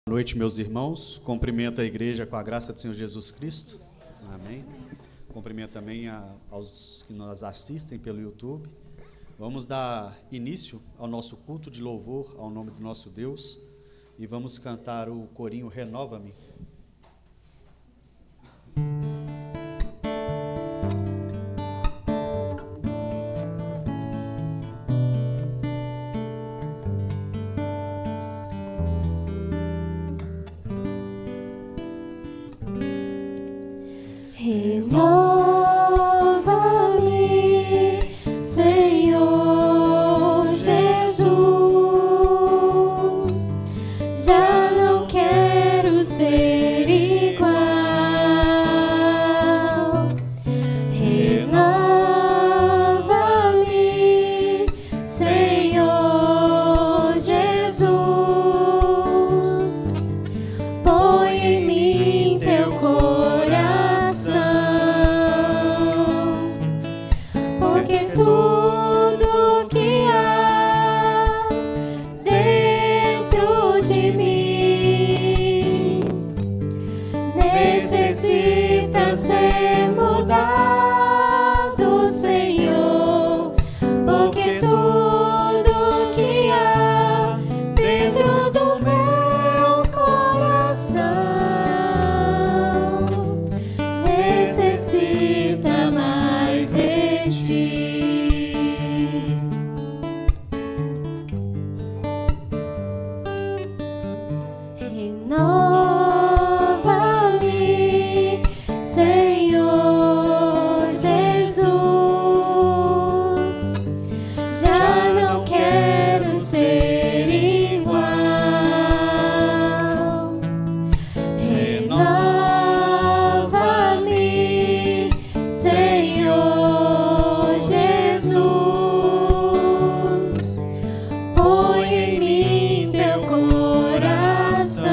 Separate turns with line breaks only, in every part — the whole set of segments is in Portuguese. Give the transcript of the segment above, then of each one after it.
Boa noite, meus irmãos. Cumprimento a igreja com a graça do Senhor Jesus Cristo. Amém. Cumprimento também aos que nos assistem pelo YouTube. Vamos dar início ao nosso culto de louvor ao nome do nosso Deus e vamos cantar o corinho Renova-me.
Renova-me, Senhor Jesus, já não quero ser igual. Renova-me, Senhor Jesus, põe em mim teu coração, porque tudo que há dentro de mim necessita ser mudado, Senhor, porque tudo que há dentro do meu coração necessita mais de ti. Renova-me, Senhor Jesus, já não quero ser igual. Renova-me, Senhor Jesus, põe em mim teu coração,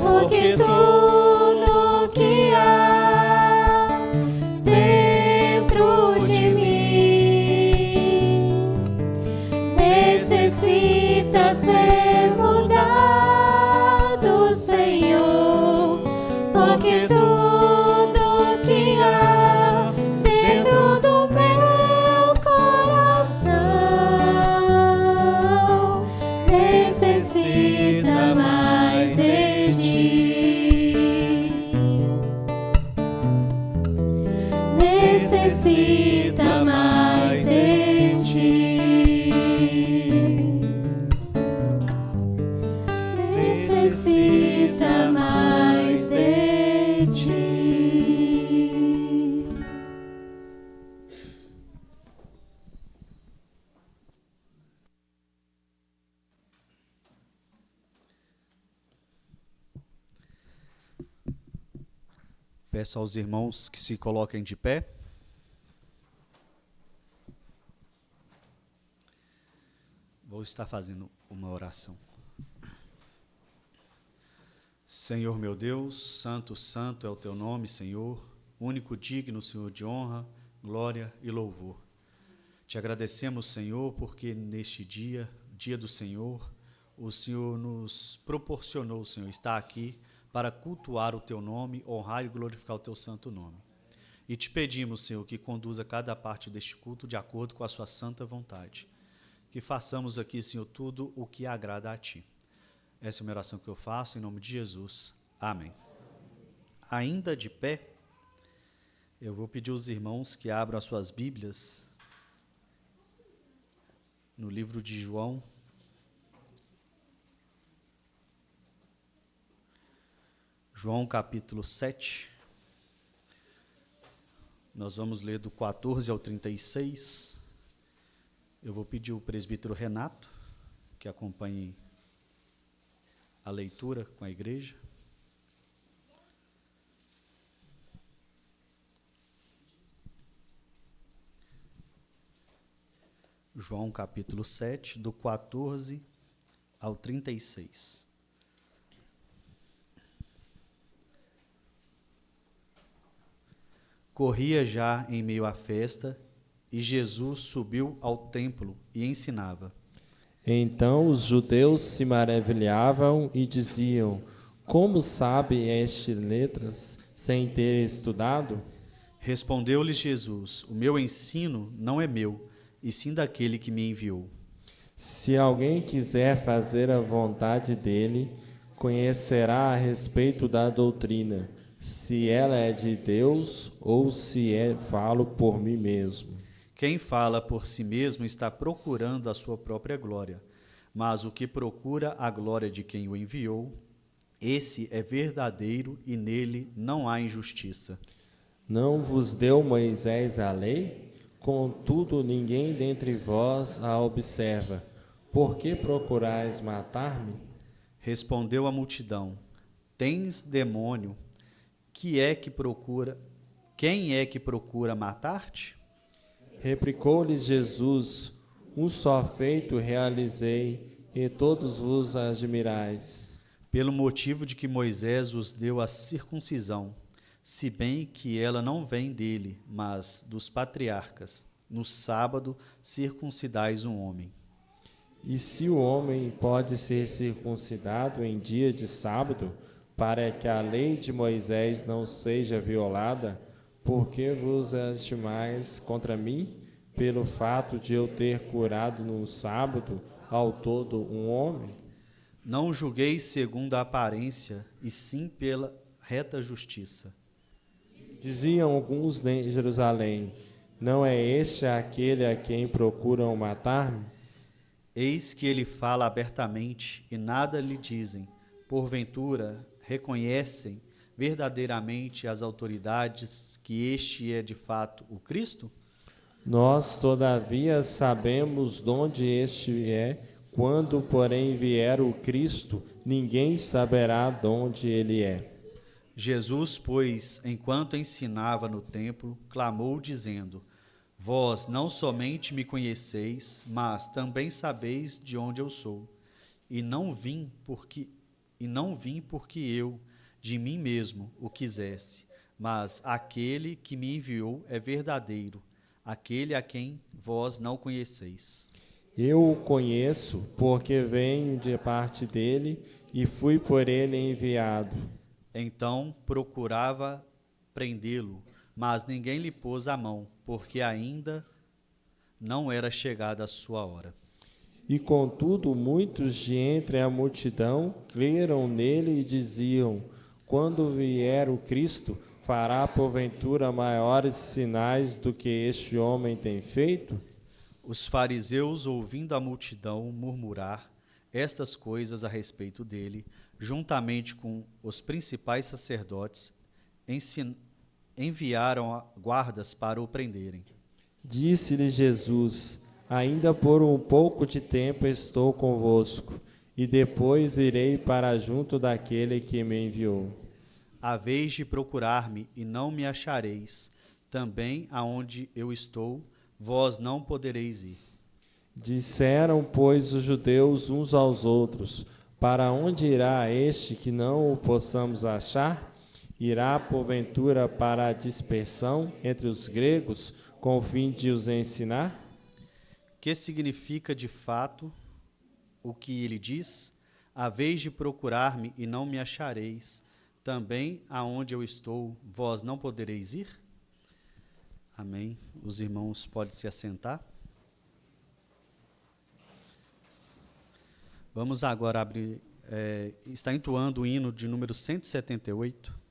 porque tudo que há dentro de mim necessita ser mudado, Senhor, porque tudo que há dentro do meu coração necessita mais de ti. Necessita mais de ti. Necessita mais de ti.
Peço aos irmãos que se coloquem de pé. Vou estar fazendo uma oração. Senhor meu Deus, santo, santo é o teu nome, Senhor, único digno, Senhor, de honra, glória e louvor. Te agradecemos, Senhor, porque neste dia, dia do Senhor, o Senhor nos proporcionou, Senhor, estar aqui para cultuar o teu nome, honrar e glorificar o teu santo nome. E te pedimos, Senhor, que conduza cada parte deste culto de acordo com a sua santa vontade. Que façamos aqui, Senhor, tudo o que agrada a ti. Essa é a minha oração que eu faço, em nome de Jesus. Amém. Ainda de pé, eu vou pedir aos irmãos que abram as suas Bíblias no livro de João. João capítulo 7. Nós vamos ler do 14 ao 36. Eu vou pedir ao presbítero Renato que acompanhe a leitura com a igreja. João capítulo 7, do 14 ao 36. Corria já em meio à festa, e Jesus subiu ao templo e ensinava.
Então os judeus se maravilhavam e diziam: Como sabe estas letras sem ter estudado?
Respondeu-lhes Jesus: O meu ensino não é meu, e sim daquele que me enviou.
Se alguém quiser fazer a vontade dele, conhecerá a respeito da doutrina, se ela é de Deus ou se falo por mim mesmo.
Quem fala por si mesmo está procurando a sua própria glória, mas o que procura a glória de quem o enviou, esse é verdadeiro e nele não há injustiça.
Não vos deu Moisés a lei? Contudo, ninguém dentre vós a observa. Por que procurais matar-me?
Respondeu a multidão: Tens demônio? Que é que procura? Quem é que procura matar-te?
Replicou-lhes Jesus: Um só feito realizei, e todos vos admirais.
Pelo motivo de que Moisés vos deu a circuncisão, se bem que ela não vem dele, mas dos patriarcas. No sábado circuncidais um homem.
E se o homem pode ser circuncidado em dia de sábado, para que a lei de Moisés não seja violada, por que vos estimais contra mim, pelo fato de eu ter curado no sábado ao todo um homem?
Não julgueis segundo a aparência, e sim pela reta justiça.
Diziam alguns de Jerusalém: Não é este aquele a quem procuram matar-me?
Eis que ele fala abertamente e nada lhe dizem. Porventura, reconhecem verdadeiramente as autoridades que este é de fato o Cristo?
Nós, todavia, sabemos de onde este é. Quando, porém, vier o Cristo, ninguém saberá de onde ele é.
Jesus, pois, enquanto ensinava no templo, clamou dizendo: Vós não somente me conheceis, mas também sabeis de onde eu sou. E não vim porque eu de mim mesmo o quisesse, mas aquele que me enviou é verdadeiro, aquele a quem vós não conheceis.
Eu o conheço, porque venho de parte dele e fui por ele enviado.
Então procurava prendê-lo, mas ninguém lhe pôs a mão, porque ainda não era chegada a sua hora.
E contudo, muitos de entre a multidão creram nele e diziam: Quando vier o Cristo, fará porventura maiores sinais do que este homem tem feito?
Os fariseus, ouvindo a multidão murmurar estas coisas a respeito dele, juntamente com os principais sacerdotes, enviaram guardas para o prenderem.
Disse-lhe Jesus: Ainda por um pouco de tempo estou convosco, e depois irei para junto daquele que me enviou.
Haveis de procurar-me e não me achareis. Também aonde eu estou, vós não podereis ir.
Disseram, pois, os judeus uns aos outros: Para onde irá este que não o possamos achar? Irá, porventura, para a dispersão entre os gregos, com o fim de os ensinar?
Que significa de fato o que ele diz? Haveis de procurar-me e não me achareis. Também aonde eu estou, vós não podereis ir? Amém. Os irmãos podem se assentar. Vamos agora abrir, está entoando o hino de número 178.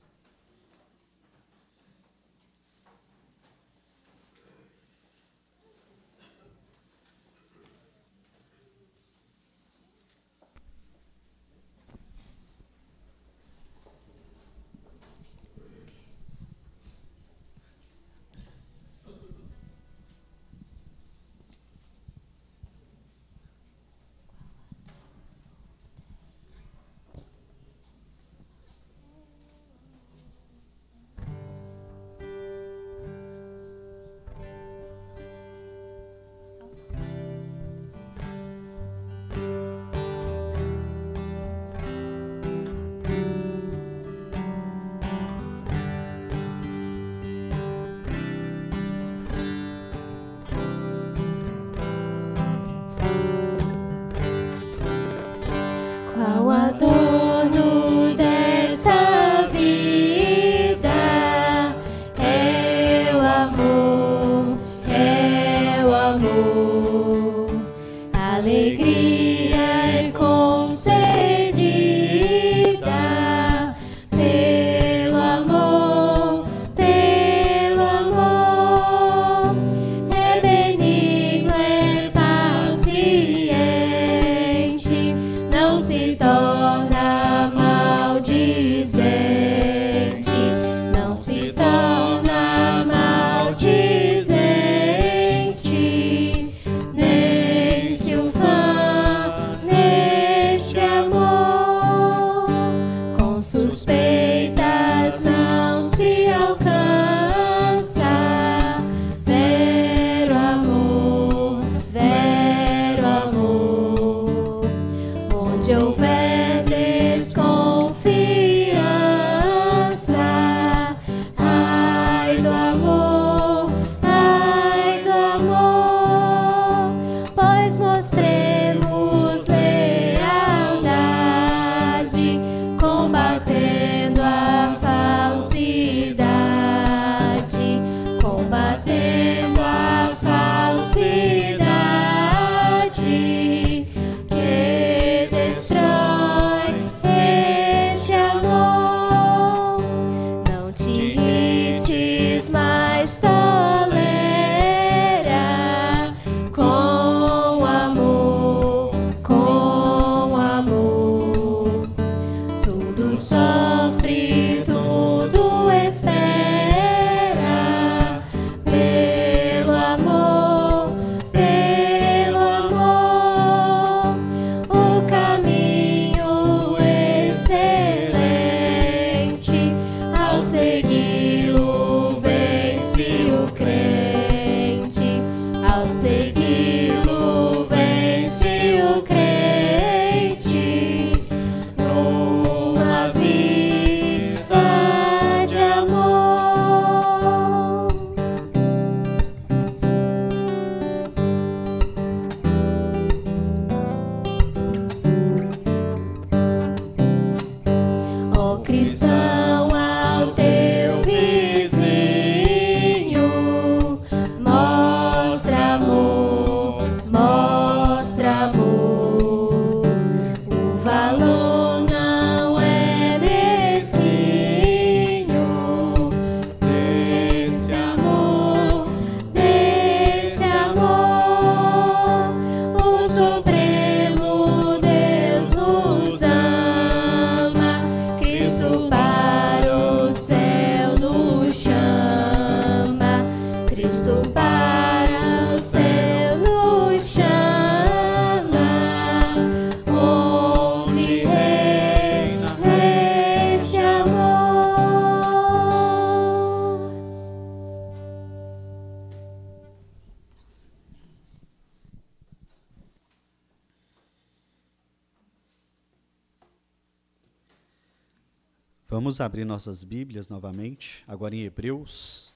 Vamos abrir nossas Bíblias novamente, agora em Hebreus.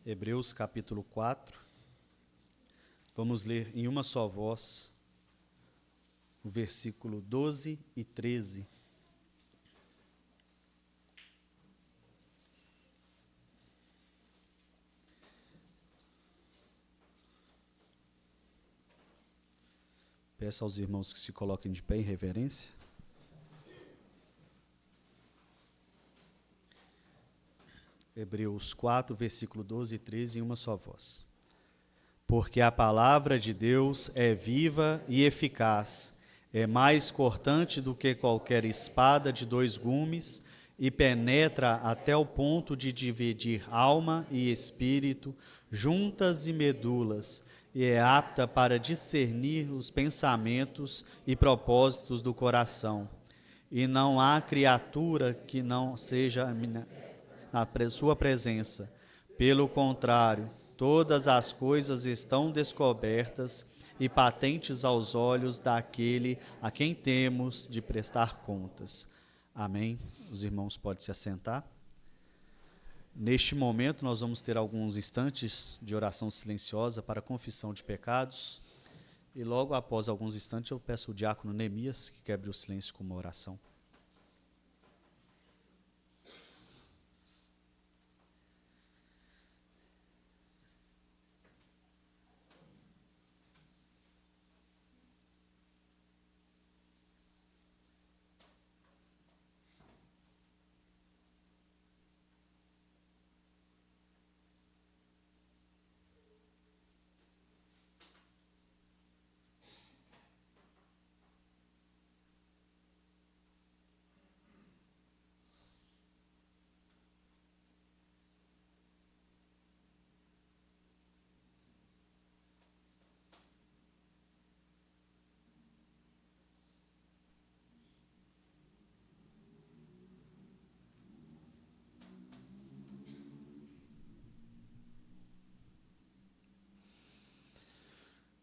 Hebreus capítulo 4. Vamos ler em uma só voz o versículo 12 e 13. Peço aos irmãos que se coloquem de pé em reverência. Hebreus 4, versículo 12 e 13, em uma só voz. Porque a palavra de Deus é viva e eficaz, é mais cortante do que qualquer espada de dois gumes e penetra até o ponto de dividir alma e espírito, juntas e medulas, e é apta para discernir os pensamentos e propósitos do coração. E não há criatura que não seja na sua presença. Pelo contrário, todas as coisas estão descobertas e patentes aos olhos daquele a quem temos de prestar contas. Amém? Os irmãos podem se assentar. Neste momento, nós vamos ter alguns instantes de oração silenciosa para confissão de pecados. E logo após alguns instantes, eu peço ao diácono Neemias que quebre o silêncio com uma oração.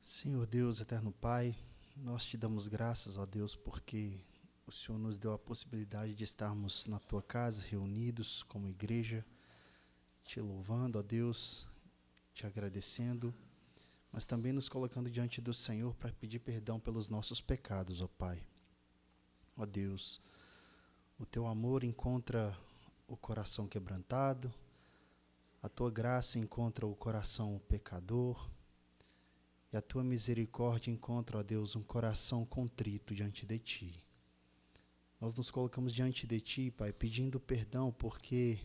Senhor Deus, eterno Pai, nós te damos graças, ó Deus, porque o Senhor nos deu a possibilidade de estarmos na tua casa, reunidos como igreja, te louvando, ó Deus, te agradecendo, mas também nos colocando diante do Senhor para pedir perdão pelos nossos pecados, ó Pai. Ó Deus, o teu amor encontra o coração quebrantado, a tua graça encontra o coração pecador, e a tua misericórdia encontra, ó Deus, um coração contrito diante de ti. Nós nos colocamos diante de ti, Pai, pedindo perdão, porque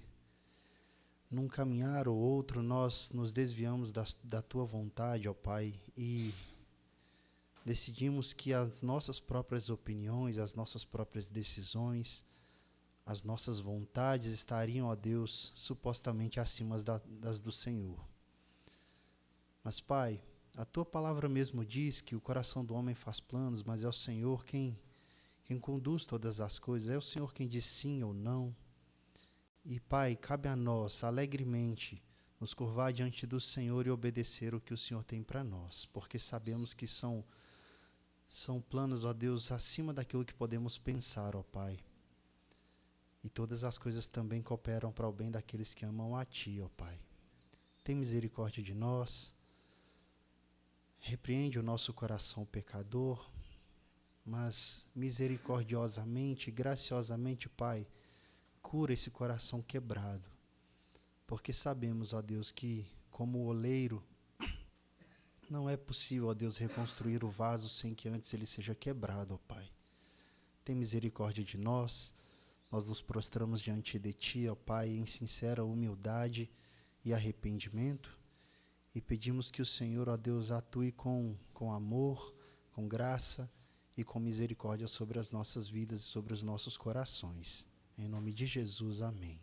num caminhar ou outro nós nos desviamos da tua vontade, ó Pai, e decidimos que as nossas próprias opiniões, as nossas próprias decisões, as nossas vontades estariam, ó Deus, supostamente acima das do Senhor. Mas, Pai, a tua palavra mesmo diz que o coração do homem faz planos, mas é o Senhor quem conduz todas as coisas, é o Senhor quem diz sim ou não. E, Pai, cabe a nós, alegremente, nos curvar diante do Senhor e obedecer o que o Senhor tem para nós, porque sabemos que são planos, ó Deus, acima daquilo que podemos pensar, ó Pai. E todas as coisas também cooperam para o bem daqueles que amam a Ti, ó Pai. Tem misericórdia de nós. Repreende o nosso coração pecador, mas misericordiosamente, graciosamente, Pai, cura esse coração quebrado. Porque sabemos, ó Deus, que como o oleiro, não é possível, ó Deus, reconstruir o vaso sem que antes ele seja quebrado, ó Pai. Tem misericórdia de nós, nós nos prostramos diante de Ti, ó Pai, em sincera humildade e arrependimento. E pedimos que o Senhor, ó Deus, atue com amor, com graça e com misericórdia sobre as nossas vidas e sobre os nossos corações. Em nome de Jesus, amém.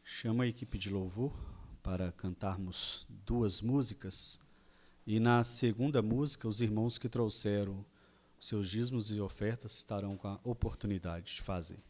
Chama a equipe de louvor para cantarmos duas músicas. E na segunda música, os irmãos que trouxeram seus dízimos e ofertas estarão com a oportunidade de fazer.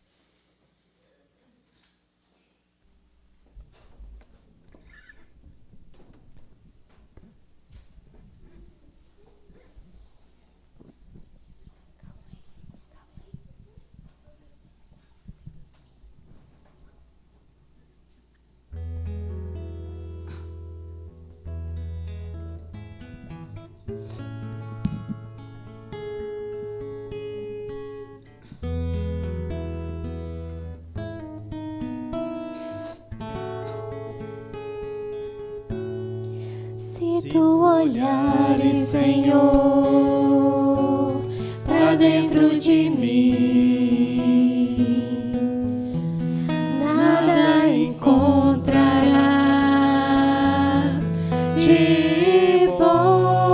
Se tu olhares, Senhor, pra dentro de mim, nada encontrarás de bom,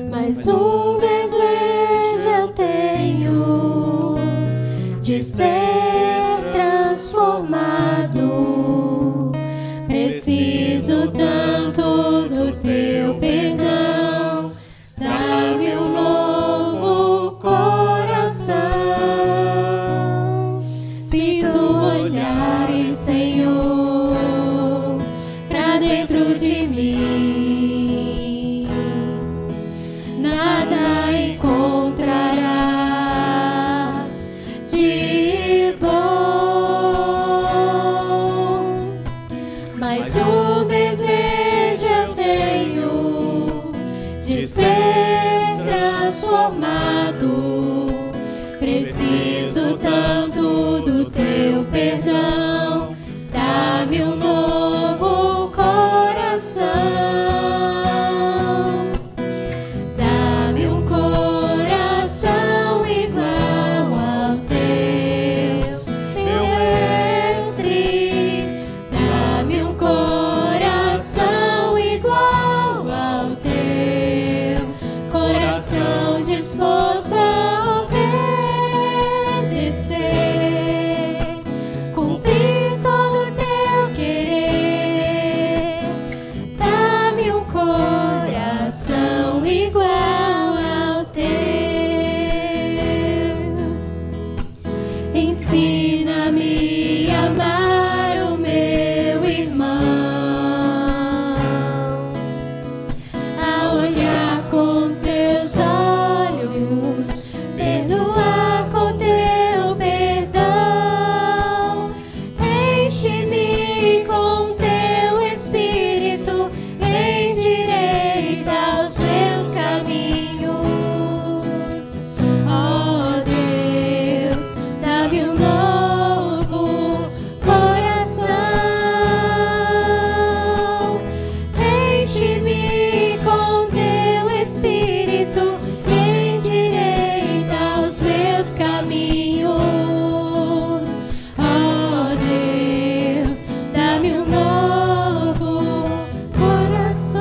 mas um desejo eu tenho de ser transformado. Preciso tanto do teu perdão. Dá-me um novo coração. Se tu olhares, Senhor, pra dentro de mim, nada encontrarás de bom, mas um desejo eu tenho de ser transformado. Preciso tanto do teu perdão. Dá-me um novo coração. Dá-me um coração igual ao teu, meu mestre. Dá-me um coração igual ao teu, coração disposto a obedecer, cumprir todo o teu querer. Dá-me um coração igual ao teu. Ensina-me a amar o meu irmão, a olhar com os teus olhos, perdoar com teu perdão. Enche-me com teu espírito, endireita os meus caminhos. Ó Deus, dá-me um novo coração. Enche-me com teu espírito, endireita os meus caminhos. Ó Deus, dá-me um novo coração.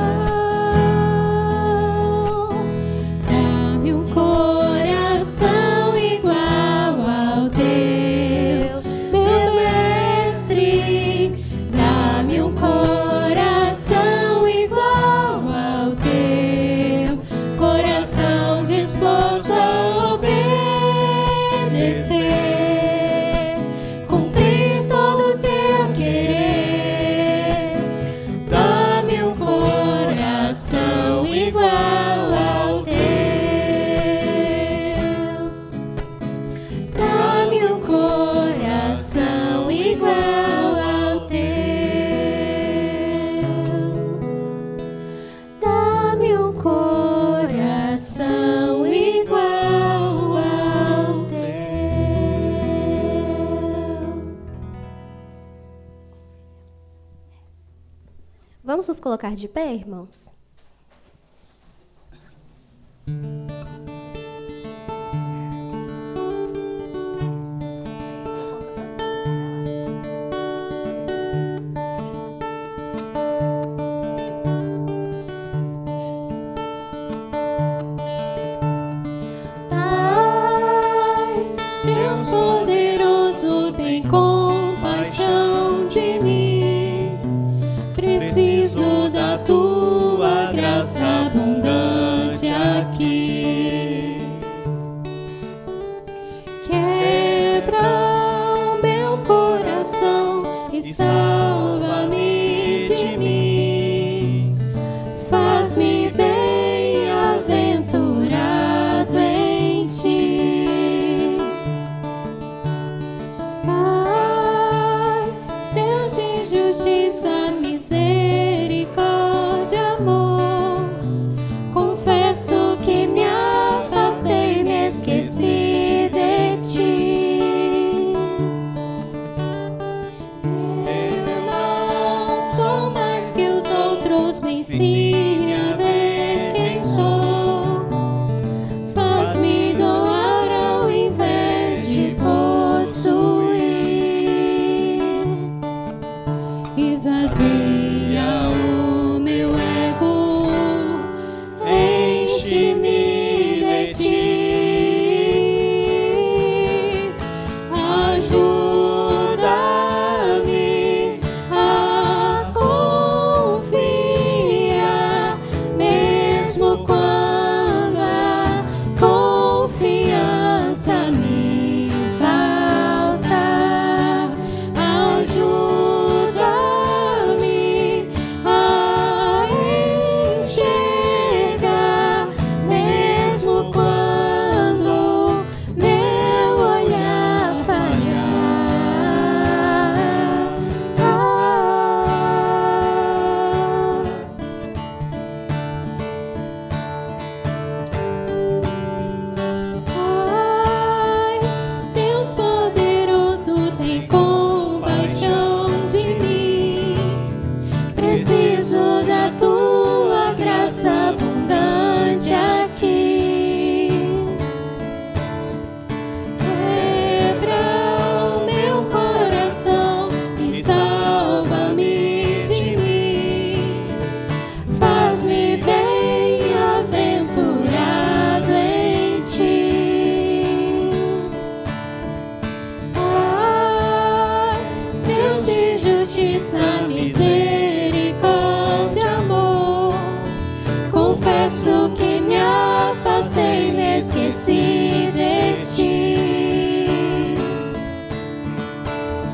Dá-me um coração igual ao teu, meu mestre. Dá-me um coração igual ao teu, coração disposto a obedecer, cumprir todo o teu querer. Dá-me um coração igual ao teu. Dá-me um coração igual ao teu. Dá-me um coração igual ao teu.
Vamos nos colocar de pé, irmãos?
Pai, Deus poderoso, tem compaixão de mim. Preciso da tua enche-me de ti. Ajuda-me a confiar, mesmo quando a confiança me falta. Ajuda-me a enxergar, mesmo quando meu olhar falhar. Ai, Deus poderoso, tem compaixão de mim. Preciso da tua graça abundante aqui. Quebra o meu coração e salva-me de mim. Faz-me bem-aventurado em ti. Ai, Deus de justiça, misericórdia, amor. Confesso que me afastei, me esqueci de ti.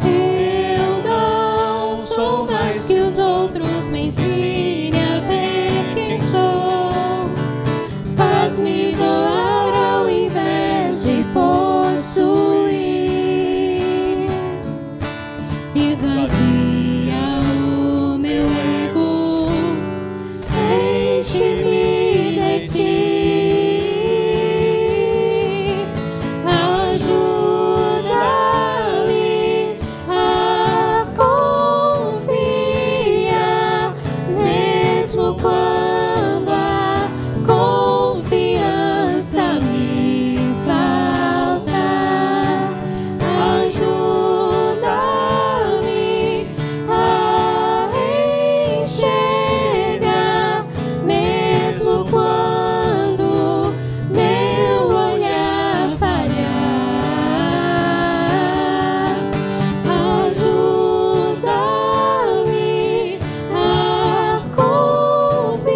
Eu não sou mais que os outros, me ensine a ver quem sou. Faz-me doar ao invés de possuir. Esvazia o meu ego, enche-me de ti. Ajuda-me a confiar, mesmo quando a confiança me falta. Ajuda-me a enxergar, mesmo quando meu olhar falhar. Ajuda-me a confiar,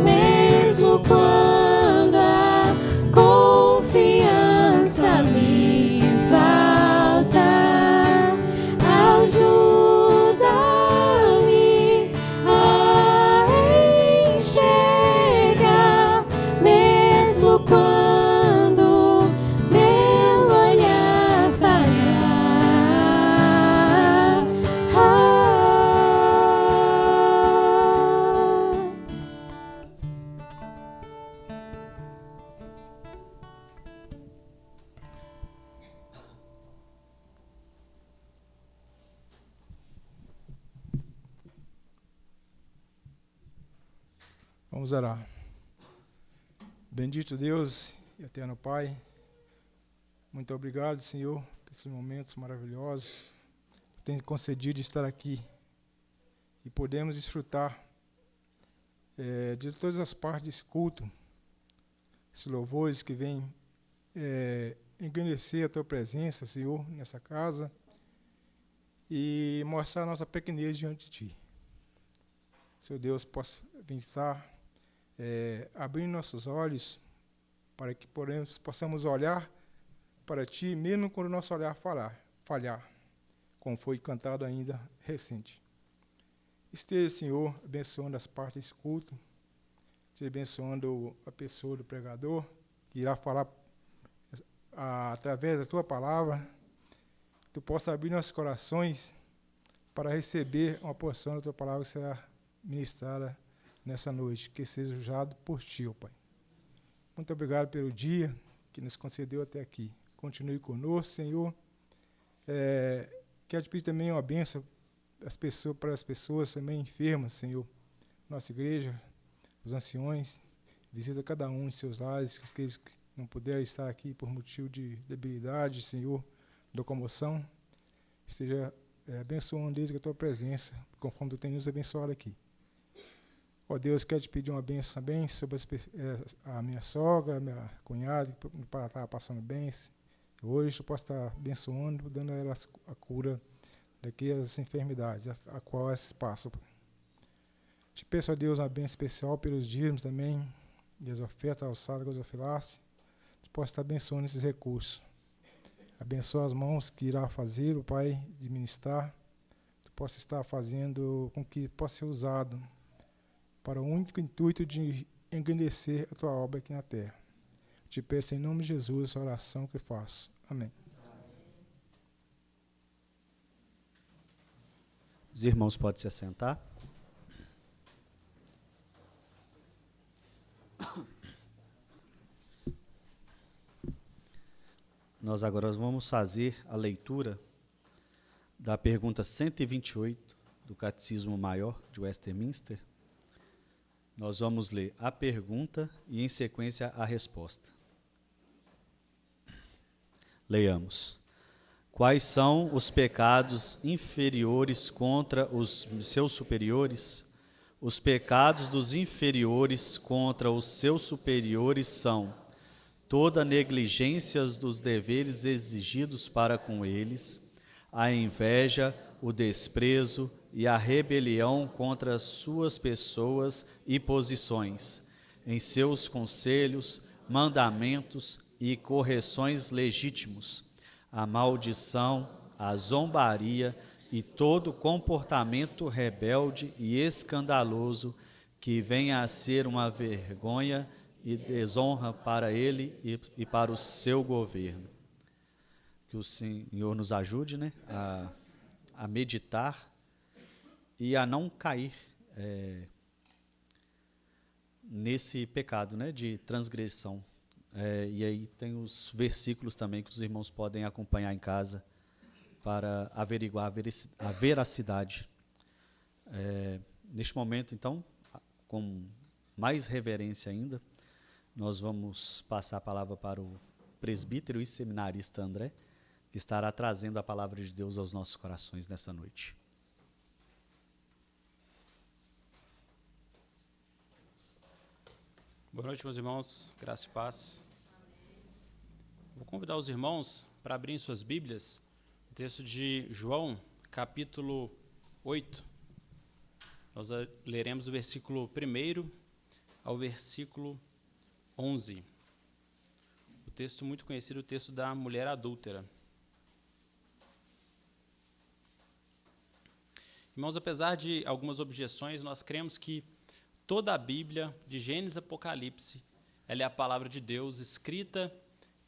mesmo quando a confiança me falta. Ajuda-me a enxergar, mesmo quando meu olhar falhar.
Vamos orar. Bendito Deus e eterno Pai, muito obrigado, Senhor, por esses momentos maravilhosos que tem concedido estar aqui e podemos desfrutar de todas as partes desse culto, esses louvores que vêm engrandecer a Tua presença, Senhor, nessa casa e mostrar a nossa pequenez diante de Ti. Senhor Deus, possa pensar, abrir nossos olhos para que possamos olhar para Ti, mesmo quando o nosso olhar falhar, como foi cantado ainda recente. Esteja, Senhor, abençoando as partes desse culto, esteja abençoando a pessoa do pregador, que irá falar através da Tua palavra, que Tu possa abrir nossos corações para receber uma porção da Tua palavra que será ministrada nessa noite, que seja usado por Ti, ó Pai. Muito obrigado pelo dia que nos concedeu até aqui. Continue conosco, Senhor. Quero te pedir também uma bênção para as pessoas também enfermas, Senhor. Nossa igreja, os anciões, visita cada um em seus lares, aqueles que não puderam estar aqui por motivo de debilidade, Senhor, locomoção. Esteja abençoando eles com a Tua presença, conforme Tu tem nos abençoado aqui. Ó Deus, quero te pedir uma bênção também sobre a minha sogra, a minha cunhada, que está passando bem. Hoje eu posso estar abençoando, dando a elas a cura daquelas enfermidades, a qual elas passam. Te peço a Deus uma bênção especial pelos dízimos também, e as ofertas alçadas, gasofilasse. Que possa estar abençoando esses recursos. Abençoa as mãos que irá fazer, o Pai, de ministrar. Que possa estar fazendo com que possa ser usado para o único intuito de engrandecer a tua obra aqui na terra. Te peço em nome de Jesus essa oração que faço. Amém.
Os irmãos podem se assentar. Nós agora vamos fazer a leitura da pergunta 128 do Catecismo Maior de Westminster. Nós vamos ler a pergunta e, em sequência, a resposta. Leiamos. Quais são os pecados inferiores contra os seus superiores? Os pecados dos inferiores contra os seus superiores são toda a negligência dos deveres exigidos para com eles, a inveja, o desprezo e a rebelião contra suas pessoas e posições, em seus conselhos, mandamentos e correções legítimos, a maldição, a zombaria e todo comportamento rebelde e escandaloso que venha a ser uma vergonha e desonra para ele e para o seu governo. Que o Senhor nos ajude, né, a meditar e a não cair nesse pecado, né, de transgressão. E aí tem os versículos também que os irmãos podem acompanhar em casa para averiguar a veracidade. Neste momento, então, com mais reverência ainda, nós vamos passar a palavra para o presbítero e seminarista André, que estará trazendo a palavra de Deus aos nossos corações nessa noite.
Boa noite, meus irmãos, graça e paz. Vou convidar os irmãos para abrirem suas Bíblias, o texto de João, capítulo 8. Nós leremos do versículo 1 ao versículo 11. O texto muito conhecido, o texto da mulher adúltera. Irmãos, apesar de algumas objeções, nós cremos que toda a Bíblia, de Gênesis a Apocalipse, ela é a palavra de Deus escrita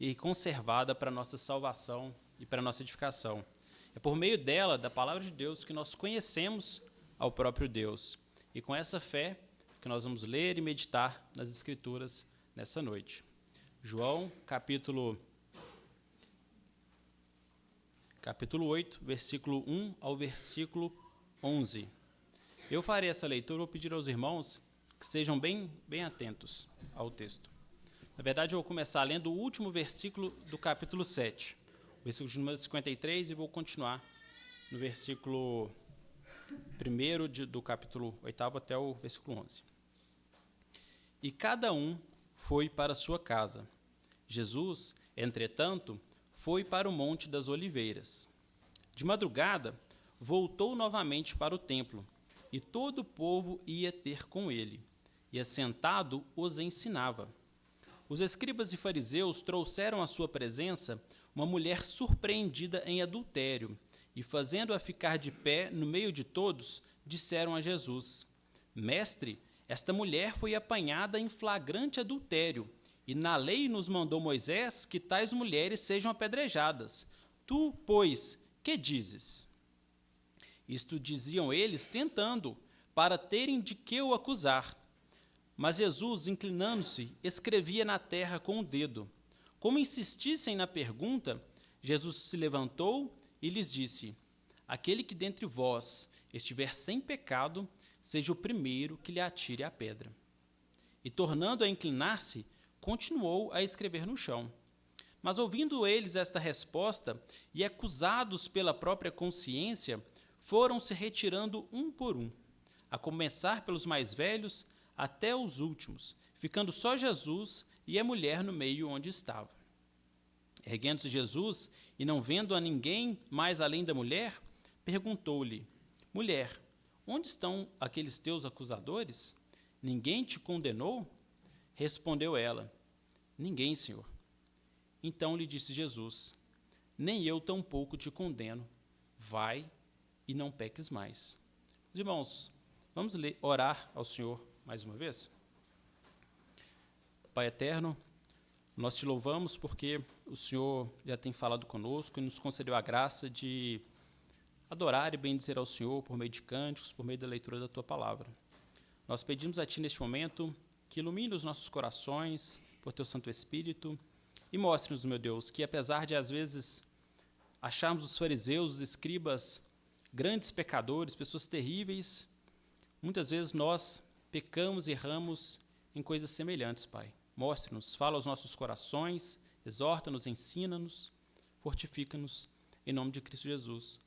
e conservada para a nossa salvação e para a nossa edificação. É por meio dela, da palavra de Deus, que nós conhecemos ao próprio Deus. E com essa fé que nós vamos ler e meditar nas Escrituras nessa noite. João, capítulo 8, versículo 1 ao versículo 11. Eu farei essa leitura, vou pedir aos irmãos que estejam bem atentos ao texto. Na verdade, eu vou começar lendo o último versículo do capítulo 7, versículo de número 53, e vou continuar no versículo 1 do capítulo 8 até o versículo 11. E cada um foi para sua casa. Jesus, entretanto, foi para o Monte das Oliveiras. De madrugada, voltou novamente para o templo, e todo o povo ia ter com ele, e assentado os ensinava. Os escribas e fariseus trouxeram à sua presença uma mulher surpreendida em adultério, e fazendo-a ficar de pé no meio de todos, disseram a Jesus: Mestre, esta mulher foi apanhada em flagrante adultério, e na lei nos mandou Moisés que tais mulheres sejam apedrejadas. Tu, pois, que dizes? Isto diziam eles, tentando, para terem de que o acusar. Mas Jesus, inclinando-se, escrevia na terra com o dedo. Como insistissem na pergunta, Jesus se levantou e lhes disse: Aquele que dentre vós estiver sem pecado, seja o primeiro que lhe atire a pedra. E, tornando a inclinar-se, continuou a escrever no chão. Mas, ouvindo eles esta resposta, e acusados pela própria consciência, foram se retirando um por um, a começar pelos mais velhos até os últimos, ficando só Jesus e a mulher no meio onde estava. Erguendo-se Jesus, e não vendo a ninguém mais além da mulher, perguntou-lhe: Mulher, onde estão aqueles teus acusadores? Ninguém te condenou? Respondeu ela: Ninguém, Senhor. Então lhe disse Jesus: Nem eu tampouco te condeno. Vai e não peques mais. Os irmãos, vamos orar ao Senhor mais uma vez? Pai eterno, nós te louvamos porque o Senhor já tem falado conosco e nos concedeu a graça de adorar e bendizer ao Senhor por meio de cânticos, por meio da leitura da Tua Palavra. Nós pedimos a Ti neste momento que ilumine os nossos corações por Teu Santo Espírito e mostre-nos, meu Deus, que apesar de às vezes acharmos os fariseus, os escribas, grandes pecadores, pessoas terríveis, muitas vezes nós pecamos e erramos em coisas semelhantes, Pai. Mostre-nos, fala aos nossos corações, exorta-nos, ensina-nos, fortifica-nos, em nome de Cristo Jesus.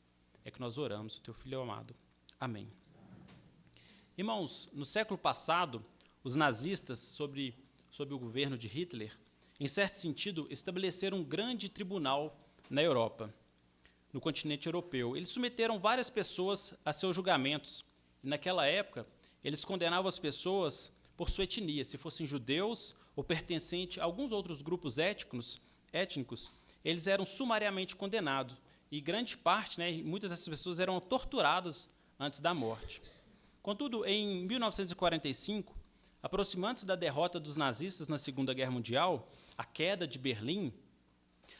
É que nós oramos, o Teu Filho amado. Amém. Irmãos, no século passado, os nazistas, sob o governo de Hitler, em certo sentido, estabeleceram um grande tribunal na Europa, no continente europeu. Eles submeteram várias pessoas a seus julgamentos. E naquela época, eles condenavam as pessoas por sua etnia, se fossem judeus ou pertencentes a alguns outros grupos étnicos, eles eram sumariamente condenados. E grande parte, muitas dessas pessoas eram torturadas antes da morte. Contudo, em 1945, aproximando-se da derrota dos nazistas na Segunda Guerra Mundial, a queda de Berlim,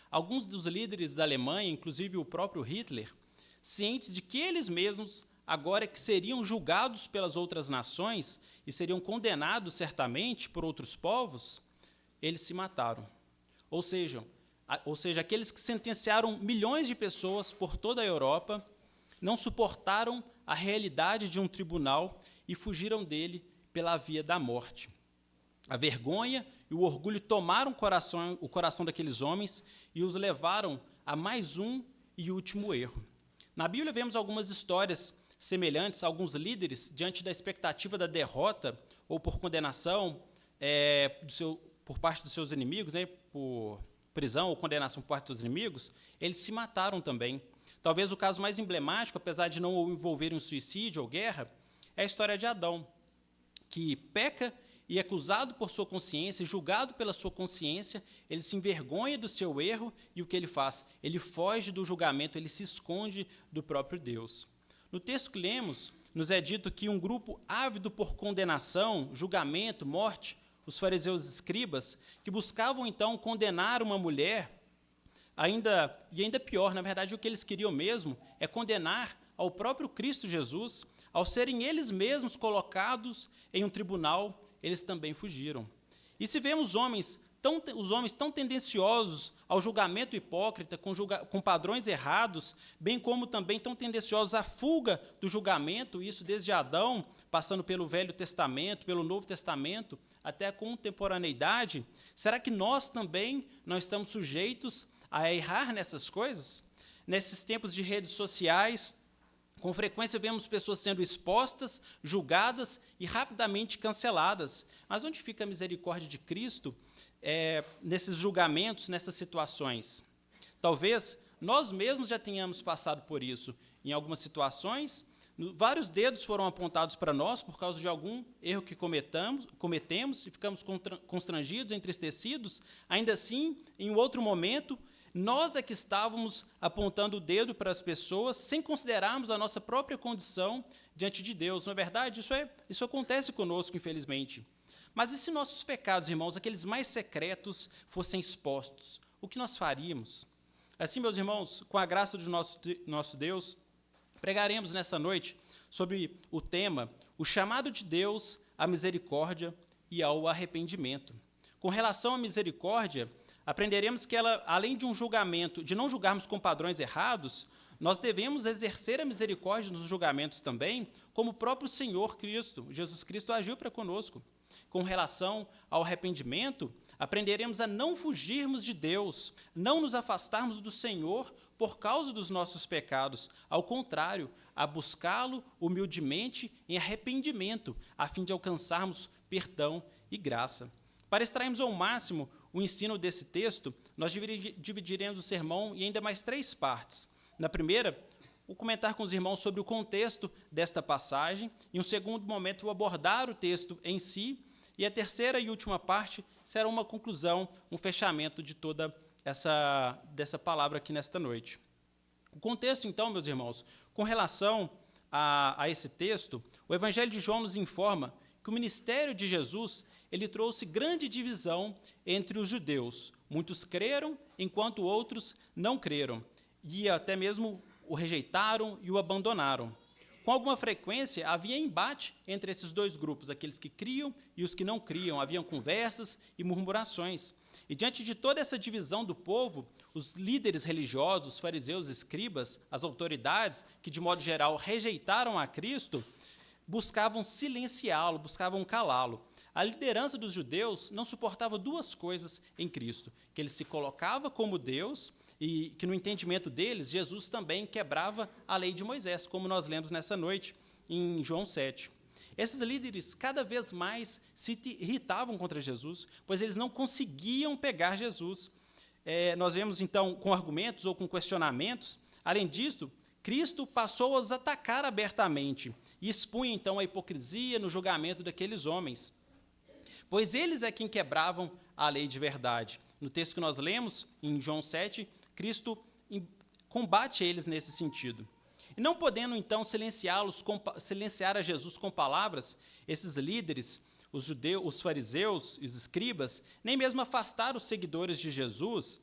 alguns dos líderes da Alemanha, inclusive o próprio Hitler, cientes de que eles mesmos agora que seriam julgados pelas outras nações e seriam condenados certamente por outros povos, eles se mataram. Ou seja, aqueles que sentenciaram milhões de pessoas por toda a Europa não suportaram a realidade de um tribunal e fugiram dele pela via da morte. A vergonha e o orgulho tomaram o coração daqueles homens e os levaram a mais um e último erro. Na Bíblia vemos algumas histórias semelhantes, alguns líderes, diante da expectativa da derrota ou por condenação por parte dos seus inimigos, por prisão ou condenação por parte dos inimigos, eles se mataram também. Talvez o caso mais emblemático, apesar de não o envolver em suicídio ou guerra, é a história de Adão, que peca e é acusado por sua consciência, julgado pela sua consciência, ele se envergonha do seu erro e o que ele faz? Ele foge do julgamento, ele se esconde do próprio Deus. No texto que lemos, nos é dito que um grupo ávido por condenação, julgamento, morte, os fariseus e escribas, que buscavam então condenar uma mulher, ainda pior, na verdade, o que eles queriam mesmo é condenar ao próprio Cristo Jesus, ao serem eles mesmos colocados em um tribunal, eles também fugiram. E se vemos os homens tão tendenciosos ao julgamento hipócrita, com padrões errados, bem como também tão tendenciosos à fuga do julgamento, isso desde Adão, passando pelo Velho Testamento, pelo Novo Testamento, até a contemporaneidade, será que nós também não estamos sujeitos a errar nessas coisas? Nesses tempos de redes sociais, com frequência vemos pessoas sendo expostas, julgadas e rapidamente canceladas. Mas onde fica a misericórdia de Cristo nesses julgamentos, nessas situações? Talvez nós mesmos já tenhamos passado por isso. Em algumas situações, vários dedos foram apontados para nós por causa de algum erro que cometemos e ficamos constrangidos, entristecidos. Ainda assim, em um outro momento, nós é que estávamos apontando o dedo para as pessoas sem considerarmos a nossa própria condição diante de Deus. Na verdade, isso acontece conosco, infelizmente. Mas e se nossos pecados, irmãos, aqueles mais secretos, fossem expostos? O que nós faríamos? Assim, meus irmãos, com a graça do nosso Deus, pregaremos nessa noite sobre o tema, o chamado de Deus à misericórdia e ao arrependimento. Com relação à misericórdia, aprenderemos que ela, além de um julgamento, de não julgarmos com padrões errados, nós devemos exercer a misericórdia nos julgamentos também, como o próprio Senhor Cristo, Jesus Cristo, agiu para conosco. Com relação ao arrependimento, aprenderemos a não fugirmos de Deus, não nos afastarmos do Senhor por causa dos nossos pecados. Ao contrário, a buscá-lo humildemente em arrependimento, a fim de alcançarmos perdão e graça. Para extrairmos ao máximo o ensino desse texto, nós dividiremos o sermão em ainda mais 3 partes. Na primeira, vou comentar com os irmãos sobre o contexto desta passagem. Em um segundo momento, vou abordar o texto em si. E a terceira e última parte será uma conclusão, um fechamento de toda dessa palavra aqui nesta noite. O contexto, então, meus irmãos, com relação a esse texto, o Evangelho de João nos informa que o ministério de Jesus ele trouxe grande divisão entre os judeus. Muitos creram, enquanto outros não creram, e até mesmo o rejeitaram e o abandonaram. Com alguma frequência, havia embate entre esses 2 grupos, aqueles que criam e os que não criam. Haviam conversas e murmurações. E diante de toda essa divisão do povo, os líderes religiosos, os fariseus, escribas, as autoridades, que de modo geral rejeitaram a Cristo, buscavam silenciá-lo, buscavam calá-lo. A liderança dos judeus não suportava 2 coisas em Cristo: que ele se colocava como Deus e que, no entendimento deles, Jesus também quebrava a lei de Moisés, como nós lemos nessa noite em João 7. Esses líderes cada vez mais se irritavam contra Jesus, pois eles não conseguiam pegar Jesus. Nós vemos, então, com argumentos ou com questionamentos. Além disso, Cristo passou a os atacar abertamente e expunha, então, a hipocrisia no julgamento daqueles homens, pois eles é quem quebravam a lei de verdade. No texto que nós lemos, em João 7, Cristo combate eles nesse sentido. E não podendo, então, silenciar a Jesus com palavras, esses líderes, os judeus, os fariseus e os escribas, nem mesmo afastar os seguidores de Jesus,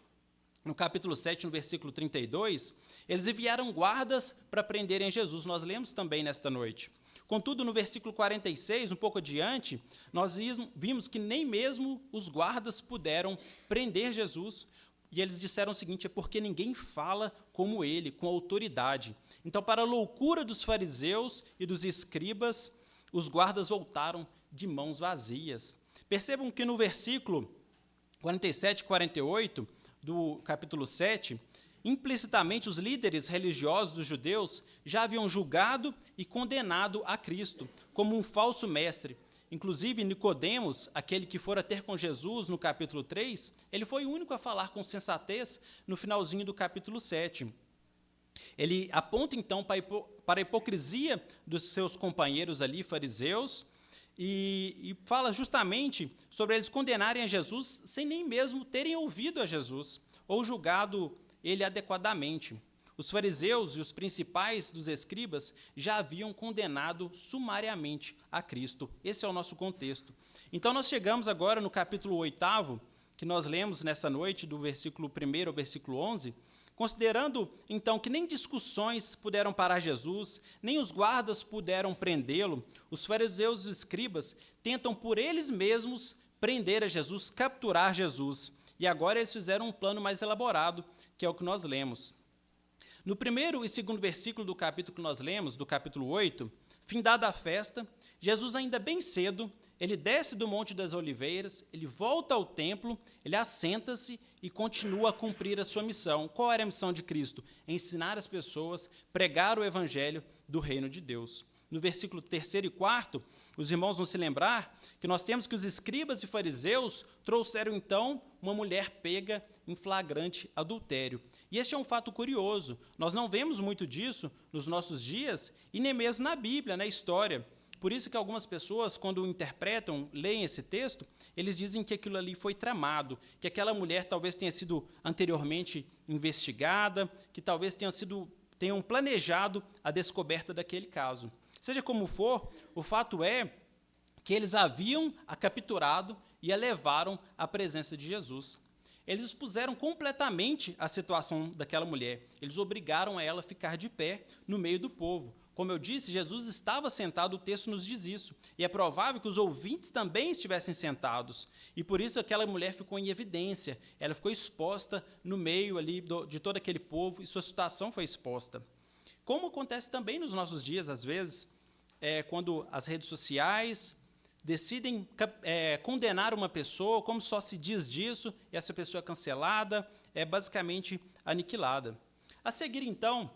no capítulo 7, no versículo 32, eles enviaram guardas para prenderem Jesus. Nós lemos também nesta noite. Contudo, no versículo 46, um pouco adiante, nós vimos que nem mesmo os guardas puderam prender Jesus. E eles disseram o seguinte: é porque ninguém fala como ele, com autoridade. Então, para a loucura dos fariseus e dos escribas, os guardas voltaram de mãos vazias. Percebam que no versículo 47 e 48 do capítulo 7, implicitamente os líderes religiosos dos judeus já haviam julgado e condenado a Cristo como um falso mestre. Inclusive, Nicodemos, aquele que fora ter com Jesus no capítulo 3, ele foi o único a falar com sensatez no finalzinho do capítulo 7. Ele aponta, então, para a hipocrisia dos seus companheiros ali, fariseus, e fala justamente sobre eles condenarem a Jesus sem nem mesmo terem ouvido a Jesus ou julgado ele adequadamente. Os fariseus e os principais dos escribas já haviam condenado sumariamente a Cristo. Esse é o nosso contexto. Então, nós chegamos agora no capítulo 8, que nós lemos nessa noite, do versículo 1 ao versículo 11, considerando, então, que nem discussões puderam parar Jesus, nem os guardas puderam prendê-lo, os fariseus e os escribas tentam por eles mesmos prender a Jesus, capturar Jesus. E agora eles fizeram um plano mais elaborado, que é o que nós lemos. No 1º e 2º versículo do capítulo que nós lemos, do capítulo 8, findada a festa, Jesus ainda bem cedo, ele desce do Monte das Oliveiras, ele volta ao templo, ele assenta-se e continua a cumprir a sua missão. Qual era a missão de Cristo? Ensinar as pessoas, pregar o evangelho do reino de Deus. No versículo 3º e 4º, os irmãos vão se lembrar que nós temos que os escribas e fariseus trouxeram, então, uma mulher pega em flagrante adultério. E este é um fato curioso. Nós não vemos muito disso nos nossos dias e nem mesmo na Bíblia, na história. Por isso que algumas pessoas, quando interpretam, leem esse texto, eles dizem que aquilo ali foi tramado, que aquela mulher talvez tenha sido anteriormente investigada, que talvez tenham planejado a descoberta daquele caso. Seja como for, o fato é que eles haviam a capturado e a levaram à presença de Jesus. Eles expuseram completamente a situação daquela mulher. Eles obrigaram ela a ficar de pé no meio do povo. Como eu disse, Jesus estava sentado, o texto nos diz isso. E é provável que os ouvintes também estivessem sentados. E por isso aquela mulher ficou em evidência. Ela ficou exposta no meio ali de todo aquele povo e sua situação foi exposta. Como acontece também nos nossos dias, às vezes, quando as redes sociais decidem condenar uma pessoa, como só se diz disso, e essa pessoa é cancelada, é basicamente aniquilada. A seguir, então,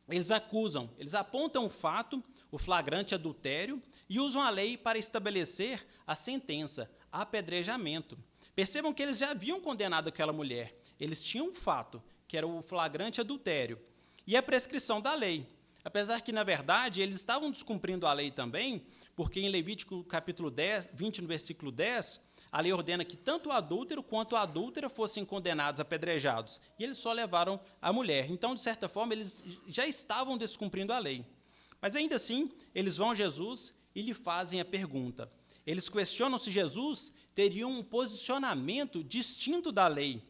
eles acusam, eles apontam o fato, o flagrante adultério, e usam a lei para estabelecer a sentença, apedrejamento. Percebam que eles já haviam condenado aquela mulher. Eles tinham um fato, que era o flagrante adultério, e a prescrição da lei. Apesar que, na verdade, eles estavam descumprindo a lei também, porque em Levítico capítulo 20, no versículo 10, a lei ordena que tanto o adúltero quanto a adúltera fossem condenados, apedrejados, e eles só levaram a mulher. Então, de certa forma, eles já estavam descumprindo a lei. Mas, ainda assim, eles vão a Jesus e lhe fazem a pergunta. Eles questionam se Jesus teria um posicionamento distinto da lei,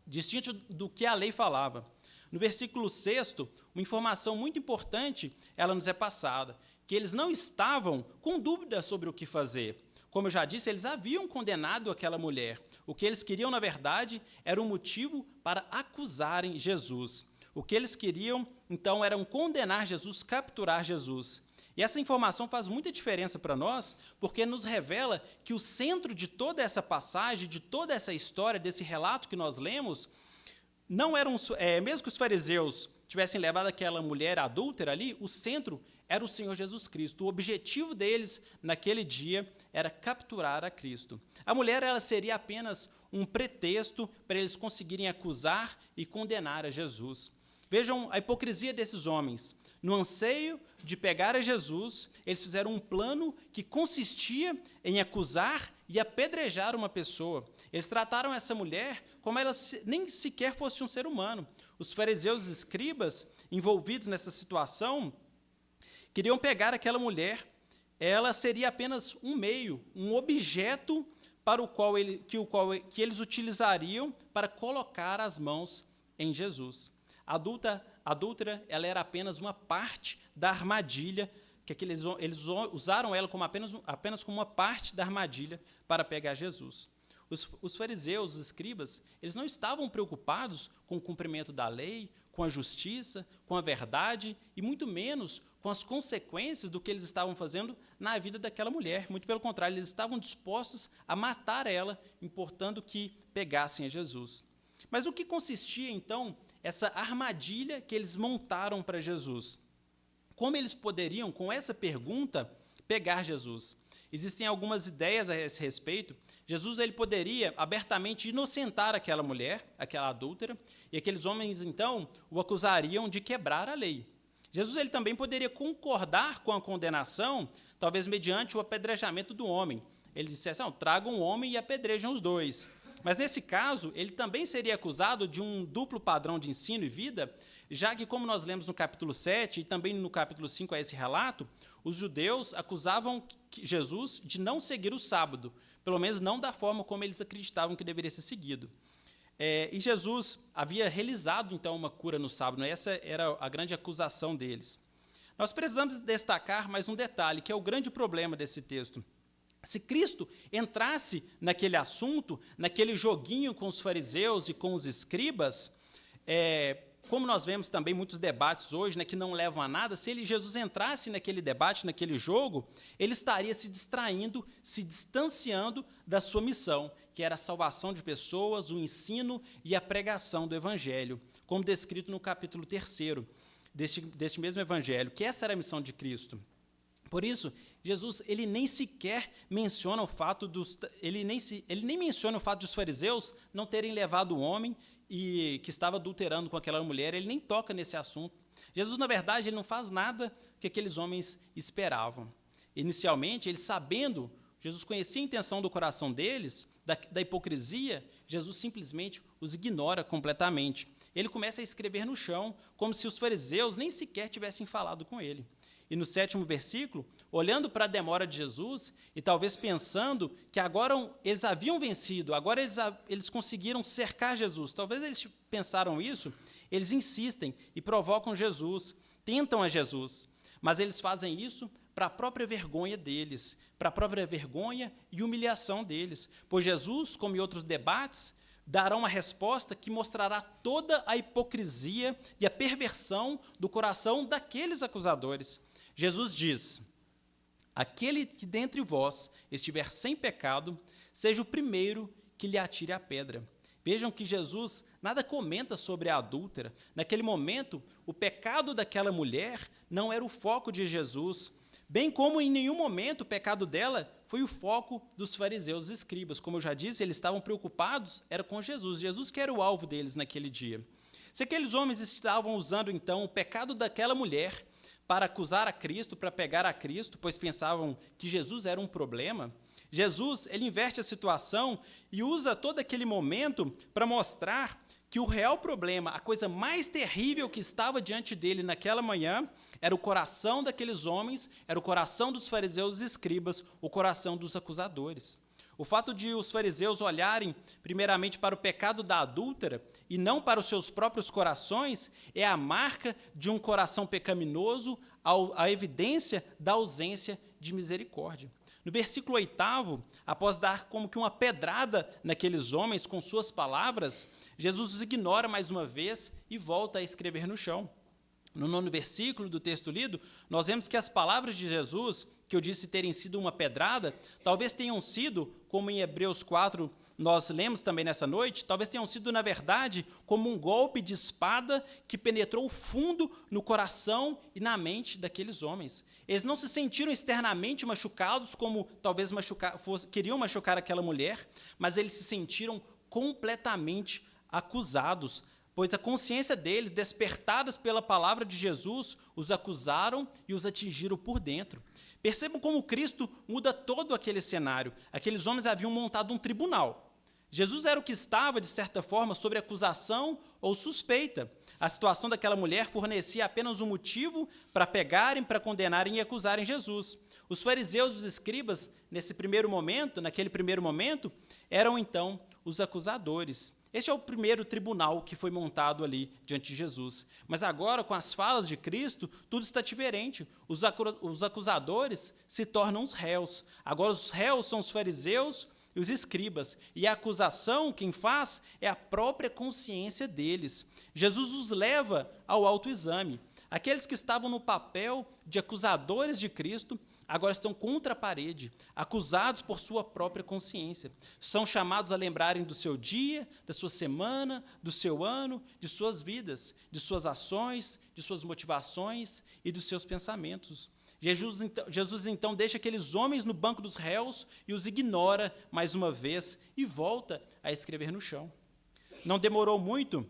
distinto do que a lei falava. No versículo 6, uma informação muito importante, ela nos é passada, que eles não estavam com dúvida sobre o que fazer. Como eu já disse, eles haviam condenado aquela mulher. O que eles queriam, na verdade, era um motivo para acusarem Jesus. O que eles queriam, então, era condenar Jesus, capturar Jesus. E essa informação faz muita diferença para nós, porque nos revela que o centro de toda essa passagem, de toda essa história, desse relato que nós lemos, não eram, mesmo que os fariseus tivessem levado aquela mulher adúltera ali, o centro era o Senhor Jesus Cristo. O objetivo deles naquele dia era capturar a Cristo. A mulher, ela seria apenas um pretexto para eles conseguirem acusar e condenar a Jesus. Vejam a hipocrisia desses homens. No anseio de pegar a Jesus, eles fizeram um plano que consistia em acusar e apedrejar uma pessoa. Eles trataram essa mulher como ela nem sequer fosse um ser humano. Os fariseus e escribas, envolvidos nessa situação, queriam pegar aquela mulher. Ela seria apenas um meio, um objeto para que eles utilizariam para colocar as mãos em Jesus. A adúltera, ela era apenas uma parte da armadilha, eles usaram ela como apenas como uma parte da armadilha para pegar Jesus. Os fariseus, os escribas, eles não estavam preocupados com o cumprimento da lei, com a justiça, com a verdade, e muito menos com as consequências do que eles estavam fazendo na vida daquela mulher. Muito pelo contrário, eles estavam dispostos a matar ela, importando que pegassem a Jesus. Mas o que consistia, então, essa armadilha que eles montaram para Jesus? Como eles poderiam, com essa pergunta, pegar Jesus? Existem algumas ideias a esse respeito. Jesus, ele poderia abertamente inocentar aquela mulher, aquela adúltera, e aqueles homens, então, o acusariam de quebrar a lei. Jesus, ele também poderia concordar com a condenação, talvez mediante o apedrejamento do homem. Ele dissesse, tragam um homem e apedrejam os dois. Mas, nesse caso, ele também seria acusado de um duplo padrão de ensino e vida, já que, como nós lemos no capítulo 7 e também no capítulo 5 a esse relato, os judeus acusavam Jesus de não seguir o sábado, pelo menos não da forma como eles acreditavam que deveria ser seguido. E Jesus havia realizado, então, uma cura no sábado. Essa era a grande acusação deles. Nós precisamos destacar mais um detalhe, que é o grande problema desse texto. Se Cristo entrasse naquele assunto, naquele joguinho com os fariseus e com os escribas, como nós vemos também muitos debates hoje, que não levam a nada, se Jesus entrasse naquele debate, naquele jogo, ele estaria se distraindo, se distanciando da sua missão, que era a salvação de pessoas, o ensino e a pregação do Evangelho, como descrito no capítulo 3 deste mesmo Evangelho, que essa era a missão de Cristo. Por isso, Jesus, ele nem sequer menciona o fato ele nem menciona o fato de os fariseus não terem levado o homem e que estava adulterando com aquela mulher, ele nem toca nesse assunto. Jesus, na verdade, ele não faz nada que aqueles homens esperavam. Inicialmente, ele sabendo, Jesus conhecia a intenção do coração deles, da hipocrisia, Jesus simplesmente os ignora completamente. Ele começa a escrever no chão, como se os fariseus nem sequer tivessem falado com ele. E no 7º versículo, olhando para a demora de Jesus e talvez pensando que agora eles haviam vencido, agora eles conseguiram cercar Jesus, talvez eles pensaram isso, eles insistem e provocam Jesus, tentam a Jesus, mas eles fazem isso para a própria vergonha deles, para a própria vergonha e humilhação deles, pois Jesus, como em outros debates, dará uma resposta que mostrará toda a hipocrisia e a perversão do coração daqueles acusadores. Jesus diz, aquele que dentre vós estiver sem pecado, seja o primeiro que lhe atire a pedra. Vejam que Jesus nada comenta sobre a adúltera. Naquele momento, o pecado daquela mulher não era o foco de Jesus, bem como em nenhum momento o pecado dela foi o foco dos fariseus e escribas. Como eu já disse, eles estavam preocupados era com Jesus. Jesus que era o alvo deles naquele dia. Se aqueles homens estavam usando, então, o pecado daquela mulher para acusar a Cristo, para pegar a Cristo, pois pensavam que Jesus era um problema, Jesus, ele inverte a situação e usa todo aquele momento para mostrar que o real problema, a coisa mais terrível que estava diante dele naquela manhã, era o coração daqueles homens, era o coração dos fariseus e escribas, o coração dos acusadores. O fato de os fariseus olharem primeiramente para o pecado da adúltera e não para os seus próprios corações é a marca de um coração pecaminoso, a evidência da ausência de misericórdia. No versículo 8º, após dar como que uma pedrada naqueles homens com suas palavras, Jesus os ignora mais uma vez e volta a escrever no chão. No 9º versículo do texto lido, nós vemos que as palavras de Jesus, que eu disse terem sido uma pedrada, talvez tenham sido, como em Hebreus 4 nós lemos também nessa noite, talvez tenham sido, na verdade, como um golpe de espada que penetrou fundo no coração e na mente daqueles homens. Eles não se sentiram externamente machucados, como talvez queriam machucar aquela mulher, mas eles se sentiram completamente acusados, pois a consciência deles, despertadas pela palavra de Jesus, os acusaram e os atingiram por dentro. Percebam como Cristo muda todo aquele cenário. Aqueles homens haviam montado um tribunal. Jesus era o que estava, de certa forma, sob acusação ou suspeita. A situação daquela mulher fornecia apenas um motivo para pegarem, para condenarem e acusarem Jesus. Os fariseus e os escribas, naquele primeiro momento, eram então os acusadores. Este é o primeiro tribunal que foi montado ali diante de Jesus. Mas agora, com as falas de Cristo, tudo está diferente. Os acusadores se tornam os réus. Agora os réus são os fariseus e os escribas. E a acusação, quem faz, é a própria consciência deles. Jesus os leva ao autoexame. Aqueles que estavam no papel de acusadores de Cristo, agora estão contra a parede, acusados por sua própria consciência. São chamados a lembrarem do seu dia, da sua semana, do seu ano, de suas vidas, de suas ações, de suas motivações e dos seus pensamentos. Jesus, então, deixa aqueles homens no banco dos réus e os ignora mais uma vez e volta a escrever no chão. Não demorou muito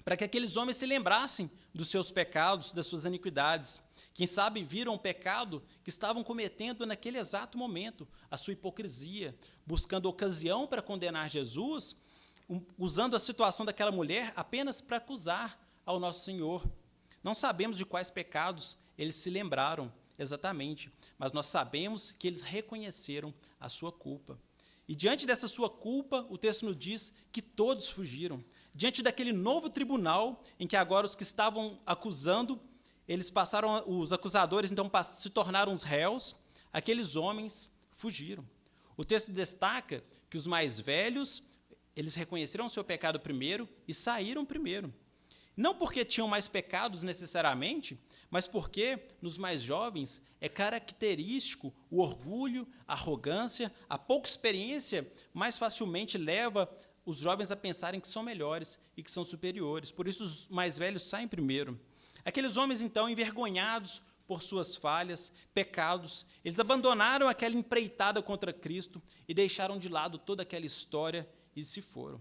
para que aqueles homens se lembrassem dos seus pecados, das suas iniquidades. Quem sabe viram o pecado que estavam cometendo naquele exato momento, a sua hipocrisia, buscando ocasião para condenar Jesus, usando a situação daquela mulher apenas para acusar ao nosso Senhor. Não sabemos de quais pecados eles se lembraram exatamente, mas nós sabemos que eles reconheceram a sua culpa. E diante dessa sua culpa, o texto nos diz que todos fugiram. Diante daquele novo tribunal, em que agora os que estavam acusando, os acusadores então se tornaram os réus, aqueles homens fugiram. O texto destaca que os mais velhos, eles reconheceram o seu pecado primeiro e saíram primeiro. Não porque tinham mais pecados necessariamente, mas porque nos mais jovens é característico o orgulho, a arrogância, a pouca experiência mais facilmente leva os jovens a pensarem que são melhores e que são superiores. Por isso os mais velhos saem primeiro. Aqueles homens, então, envergonhados por suas falhas, pecados, eles abandonaram aquela empreitada contra Cristo e deixaram de lado toda aquela história e se foram.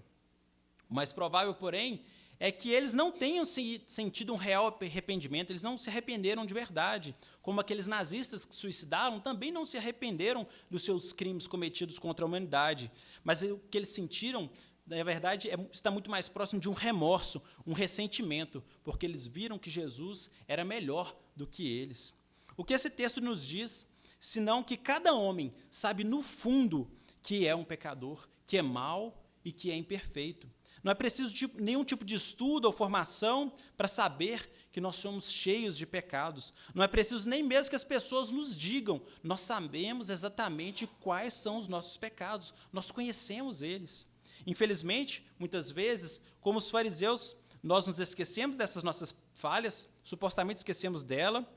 O mais provável, porém, é que eles não tenham sentido um real arrependimento, eles não se arrependeram de verdade, como aqueles nazistas que suicidaram também não se arrependeram dos seus crimes cometidos contra a humanidade, mas o que eles sentiram, na verdade, está muito mais próximo de um remorso, um ressentimento, porque eles viram que Jesus era melhor do que eles. O que esse texto nos diz, senão que cada homem sabe no fundo que é um pecador, que é mau e que é imperfeito. Não é preciso nenhum tipo de estudo ou formação para saber que nós somos cheios de pecados. Não é preciso nem mesmo que as pessoas nos digam. Nós sabemos exatamente quais são os nossos pecados. Nós conhecemos eles. Infelizmente, muitas vezes, como os fariseus, nós nos esquecemos dessas nossas falhas, supostamente esquecemos dela,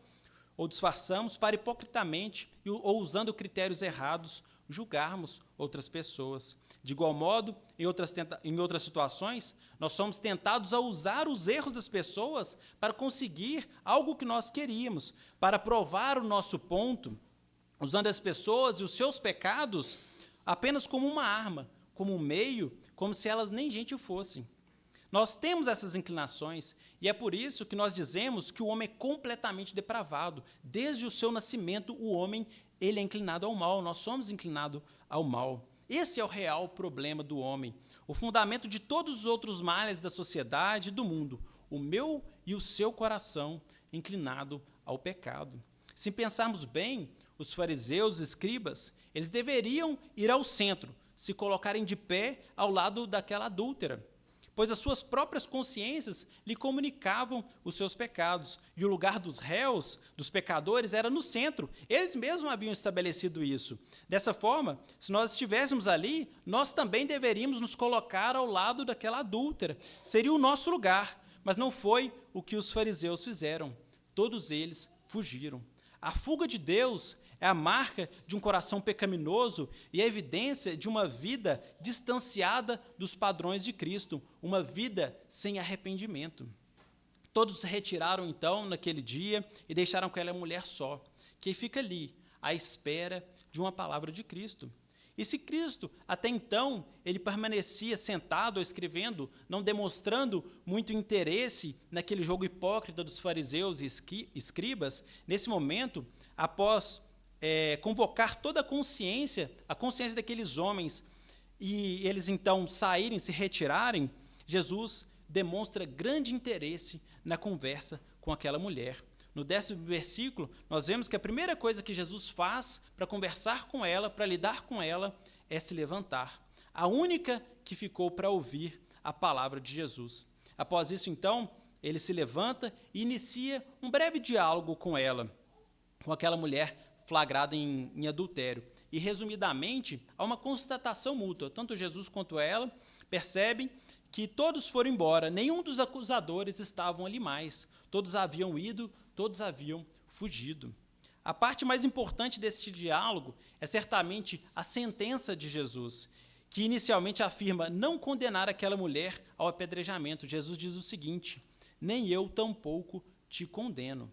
ou disfarçamos para hipocritamente ou usando critérios errados, julgarmos outras pessoas. De igual modo, em outras situações, nós somos tentados a usar os erros das pessoas para conseguir algo que nós queríamos, para provar o nosso ponto, usando as pessoas e os seus pecados apenas como uma arma, como um meio, como se elas nem gente fossem. Nós temos essas inclinações, e é por isso que nós dizemos que o homem é completamente depravado. Desde o seu nascimento, o homem ele é inclinado ao mal, nós somos inclinados ao mal. Esse é o real problema do homem, o fundamento de todos os outros males da sociedade e do mundo, o meu e o seu coração inclinado ao pecado. Se pensarmos bem, os fariseus e escribas, eles deveriam ir ao centro, se colocarem de pé ao lado daquela adúltera, pois as suas próprias consciências lhe comunicavam os seus pecados, e o lugar dos réus, dos pecadores, era no centro. Eles mesmos haviam estabelecido isso. Dessa forma, se nós estivéssemos ali, nós também deveríamos nos colocar ao lado daquela adúltera. Seria o nosso lugar, mas não foi o que os fariseus fizeram. Todos eles fugiram. A fuga de Deus é a marca de um coração pecaminoso e a evidência de uma vida distanciada dos padrões de Cristo, uma vida sem arrependimento. Todos se retiraram, então, naquele dia e deixaram aquela mulher só, que fica ali, à espera de uma palavra de Cristo. E se Cristo, até então, ele permanecia sentado ou escrevendo, não demonstrando muito interesse naquele jogo hipócrita dos fariseus e escribas, nesse momento, após convocar toda a consciência daqueles homens, e eles então saírem, se retirarem, Jesus demonstra grande interesse na conversa com aquela mulher. No 10º versículo, nós vemos que a primeira coisa que Jesus faz para conversar com ela, para lidar com ela, é se levantar. A única que ficou para ouvir a palavra de Jesus. Após isso, então, ele se levanta e inicia um breve diálogo com ela, com aquela mulher flagrada em adultério. E, resumidamente, há uma constatação mútua. Tanto Jesus quanto ela percebem que todos foram embora, nenhum dos acusadores estavam ali mais. Todos haviam ido, todos haviam fugido. A parte mais importante deste diálogo é certamente a sentença de Jesus, que inicialmente afirma não condenar aquela mulher ao apedrejamento. Jesus diz o seguinte: nem eu tampouco te condeno.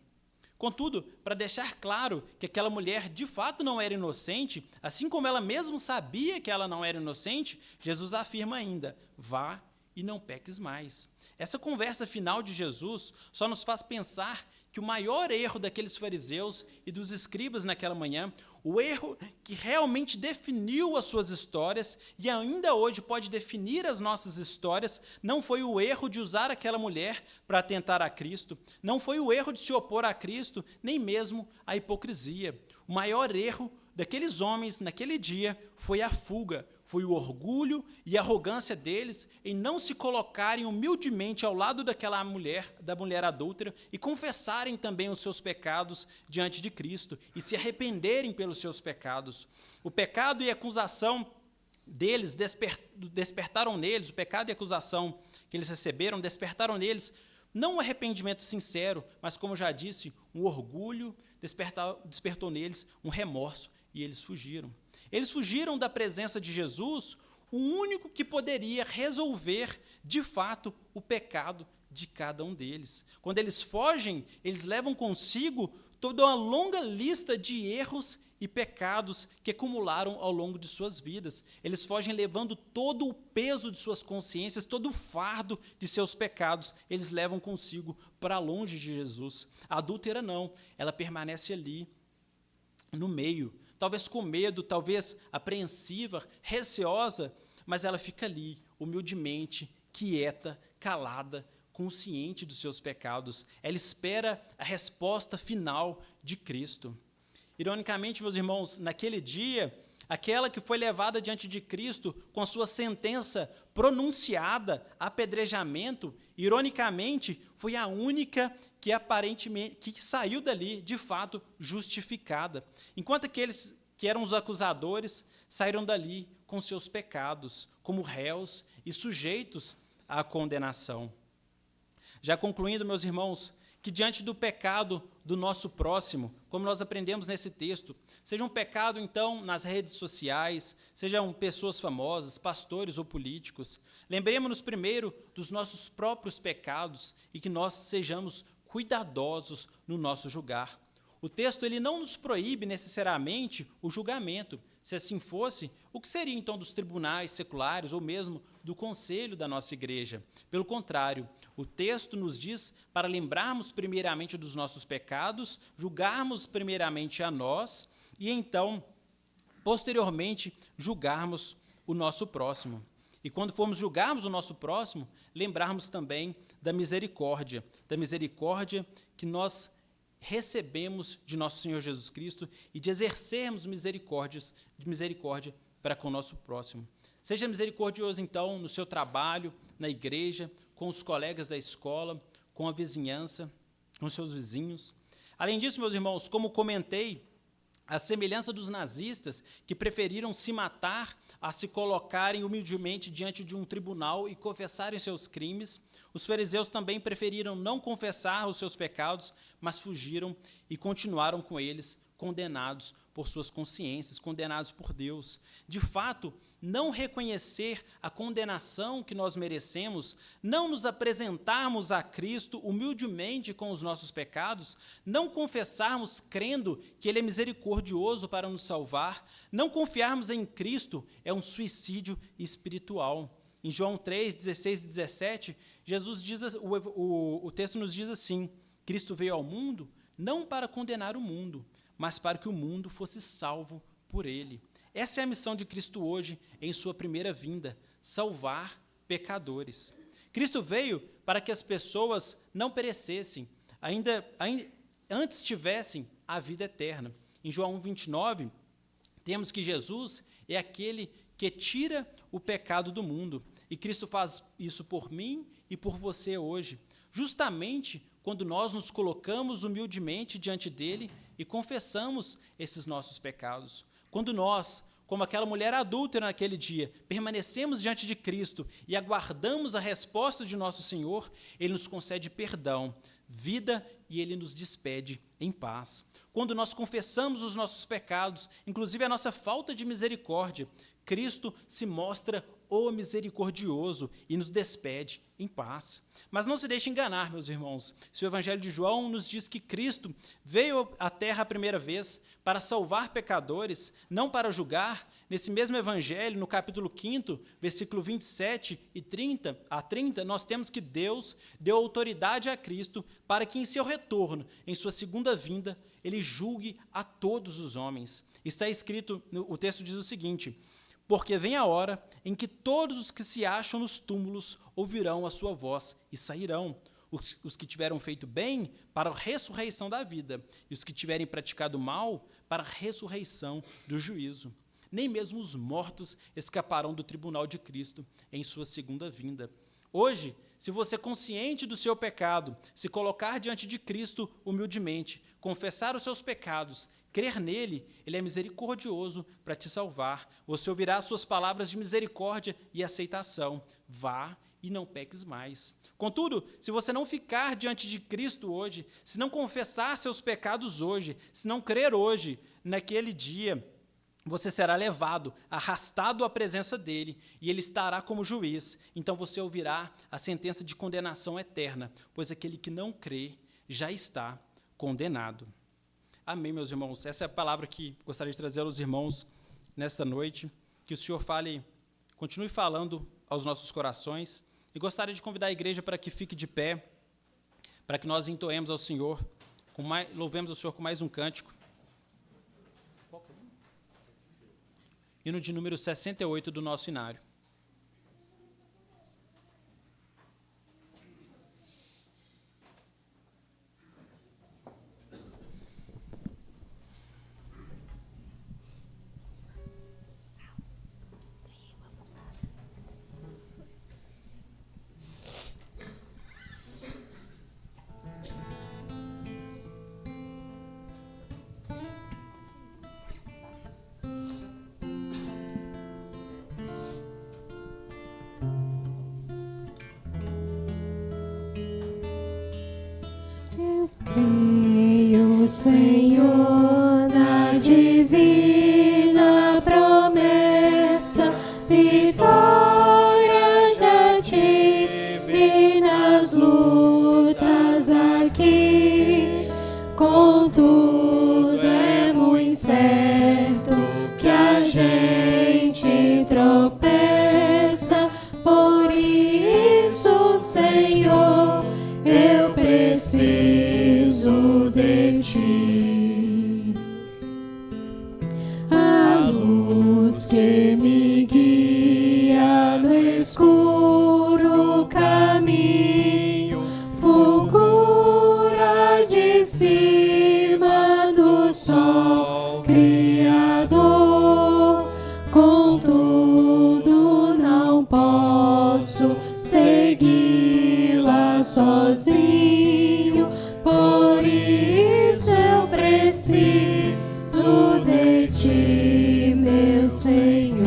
Contudo, para deixar claro que aquela mulher de fato não era inocente, assim como ela mesma sabia que ela não era inocente, Jesus afirma ainda: vá e não peques mais. Essa conversa final de Jesus só nos faz pensar que o maior erro daqueles fariseus e dos escribas naquela manhã, o erro que realmente definiu as suas histórias e ainda hoje pode definir as nossas histórias, não foi o erro de usar aquela mulher para atentar a Cristo, não foi o erro de se opor a Cristo, nem mesmo a hipocrisia. O maior erro daqueles homens naquele dia foi a fuga, foi o orgulho e a arrogância deles em não se colocarem humildemente ao lado daquela mulher, da mulher adúltera, e confessarem também os seus pecados diante de Cristo e se arrependerem pelos seus pecados. O pecado e a acusação deles despertaram neles, o pecado e a acusação que eles receberam despertaram neles não um arrependimento sincero, mas, como já disse, um orgulho despertou neles um remorso e eles fugiram. Eles fugiram da presença de Jesus, o único que poderia resolver, de fato, o pecado de cada um deles. Quando eles fogem, eles levam consigo toda uma longa lista de erros e pecados que acumularam ao longo de suas vidas. Eles fogem levando todo o peso de suas consciências, todo o fardo de seus pecados, eles levam consigo para longe de Jesus. A adúltera não, ela permanece ali, no meio, talvez com medo, talvez apreensiva, receosa, mas ela fica ali, humildemente, quieta, calada, consciente dos seus pecados. Ela espera a resposta final de Cristo. Ironicamente, meus irmãos, naquele dia, aquela que foi levada diante de Cristo com a sua sentença pronunciada, apedrejamento, ironicamente, foi a única que aparentemente que saiu dali, de fato, justificada. Enquanto aqueles que eram os acusadores saíram dali com seus pecados, como réus e sujeitos à condenação. Já concluindo, meus irmãos, que diante do pecado do nosso próximo, como nós aprendemos nesse texto, seja um pecado, então, nas redes sociais, sejam pessoas famosas, pastores ou políticos, lembremos-nos primeiro dos nossos próprios pecados e que nós sejamos cuidadosos no nosso julgar. O texto ele não nos proíbe necessariamente o julgamento. Se assim fosse, o que seria então dos tribunais seculares ou mesmo do conselho da nossa igreja? Pelo contrário, o texto nos diz para lembrarmos primeiramente dos nossos pecados, julgarmos primeiramente a nós e então, posteriormente, julgarmos o nosso próximo. E quando formos julgarmos o nosso próximo, lembrarmos também da misericórdia que nós recebemos de nosso Senhor Jesus Cristo e de exercermos misericórdia para com o nosso próximo. Seja misericordioso, então, no seu trabalho, na igreja, com os colegas da escola, com a vizinhança, com seus vizinhos. Além disso, meus irmãos, como comentei, a semelhança dos nazistas que preferiram se matar a se colocarem humildemente diante de um tribunal e confessarem seus crimes, os fariseus também preferiram não confessar os seus pecados, mas fugiram e continuaram com eles, condenados por suas consciências, condenados por Deus. De fato, não reconhecer a condenação que nós merecemos, não nos apresentarmos a Cristo humildemente com os nossos pecados, não confessarmos crendo que Ele é misericordioso para nos salvar, não confiarmos em Cristo é um suicídio espiritual. Em João 3, 16 e 17, Jesus diz, o texto nos diz assim: Cristo veio ao mundo não para condenar o mundo, mas para que o mundo fosse salvo por ele. Essa é a missão de Cristo hoje, em sua primeira vinda, salvar pecadores. Cristo veio para que as pessoas não perecessem, ainda antes tivessem a vida eterna. Em João 1,29, temos que Jesus é aquele que tira o pecado do mundo. E Cristo faz isso por mim e por você hoje, justamente quando nós nos colocamos humildemente diante dele e confessamos esses nossos pecados. Quando nós, como aquela mulher adúltera naquele dia, permanecemos diante de Cristo e aguardamos a resposta de nosso Senhor, Ele nos concede perdão, vida e Ele nos despede em paz. Quando nós confessamos os nossos pecados, inclusive a nossa falta de misericórdia, Cristo se mostra o misericordioso e nos despede em paz. Mas não se deixe enganar, meus irmãos. Se o Evangelho de João nos diz que Cristo veio à terra a primeira vez para salvar pecadores, não para julgar, nesse mesmo Evangelho, no capítulo 5, versículo 27 e 30, nós temos que Deus deu autoridade a Cristo para que em seu retorno, em sua segunda vinda, ele julgue a todos os homens. Está escrito, o texto diz o seguinte: porque vem a hora em que todos os que se acham nos túmulos ouvirão a sua voz e sairão. Os que tiveram feito bem para a ressurreição da vida, e os que tiverem praticado mal para a ressurreição do juízo. Nem mesmo os mortos escaparão do tribunal de Cristo em sua segunda vinda. Hoje, se você, consciente do seu pecado, se colocar diante de Cristo humildemente, confessar os seus pecados, crer nele, ele é misericordioso para te salvar. Você ouvirá as suas palavras de misericórdia e aceitação. Vá e não peques mais. Contudo, se você não ficar diante de Cristo hoje, se não confessar seus pecados hoje, se não crer hoje, naquele dia, você será levado, arrastado à presença dele, e ele estará como juiz. Então você ouvirá a sentença de condenação eterna, pois aquele que não crê já está condenado. Amém, meus irmãos. Essa é a palavra que gostaria de trazer aos irmãos nesta noite. Que o Senhor continue falando aos nossos corações. E gostaria de convidar a igreja para que fique de pé, para que nós entoemos ao Senhor, louvemos ao Senhor com mais um cântico. Hino de número 68 do nosso inário.
Creio, Senhor, na divina promessa, vitória já tive nas lutas aqui. Contudo, é muito certo que a gente tropeça. Por isso, Senhor, eu preciso de ti. A luz que me guia no escuro caminho, fulgura de cima do sol criador. Contudo, não posso segui-la sozinho, por isso eu preciso de ti, meu Senhor.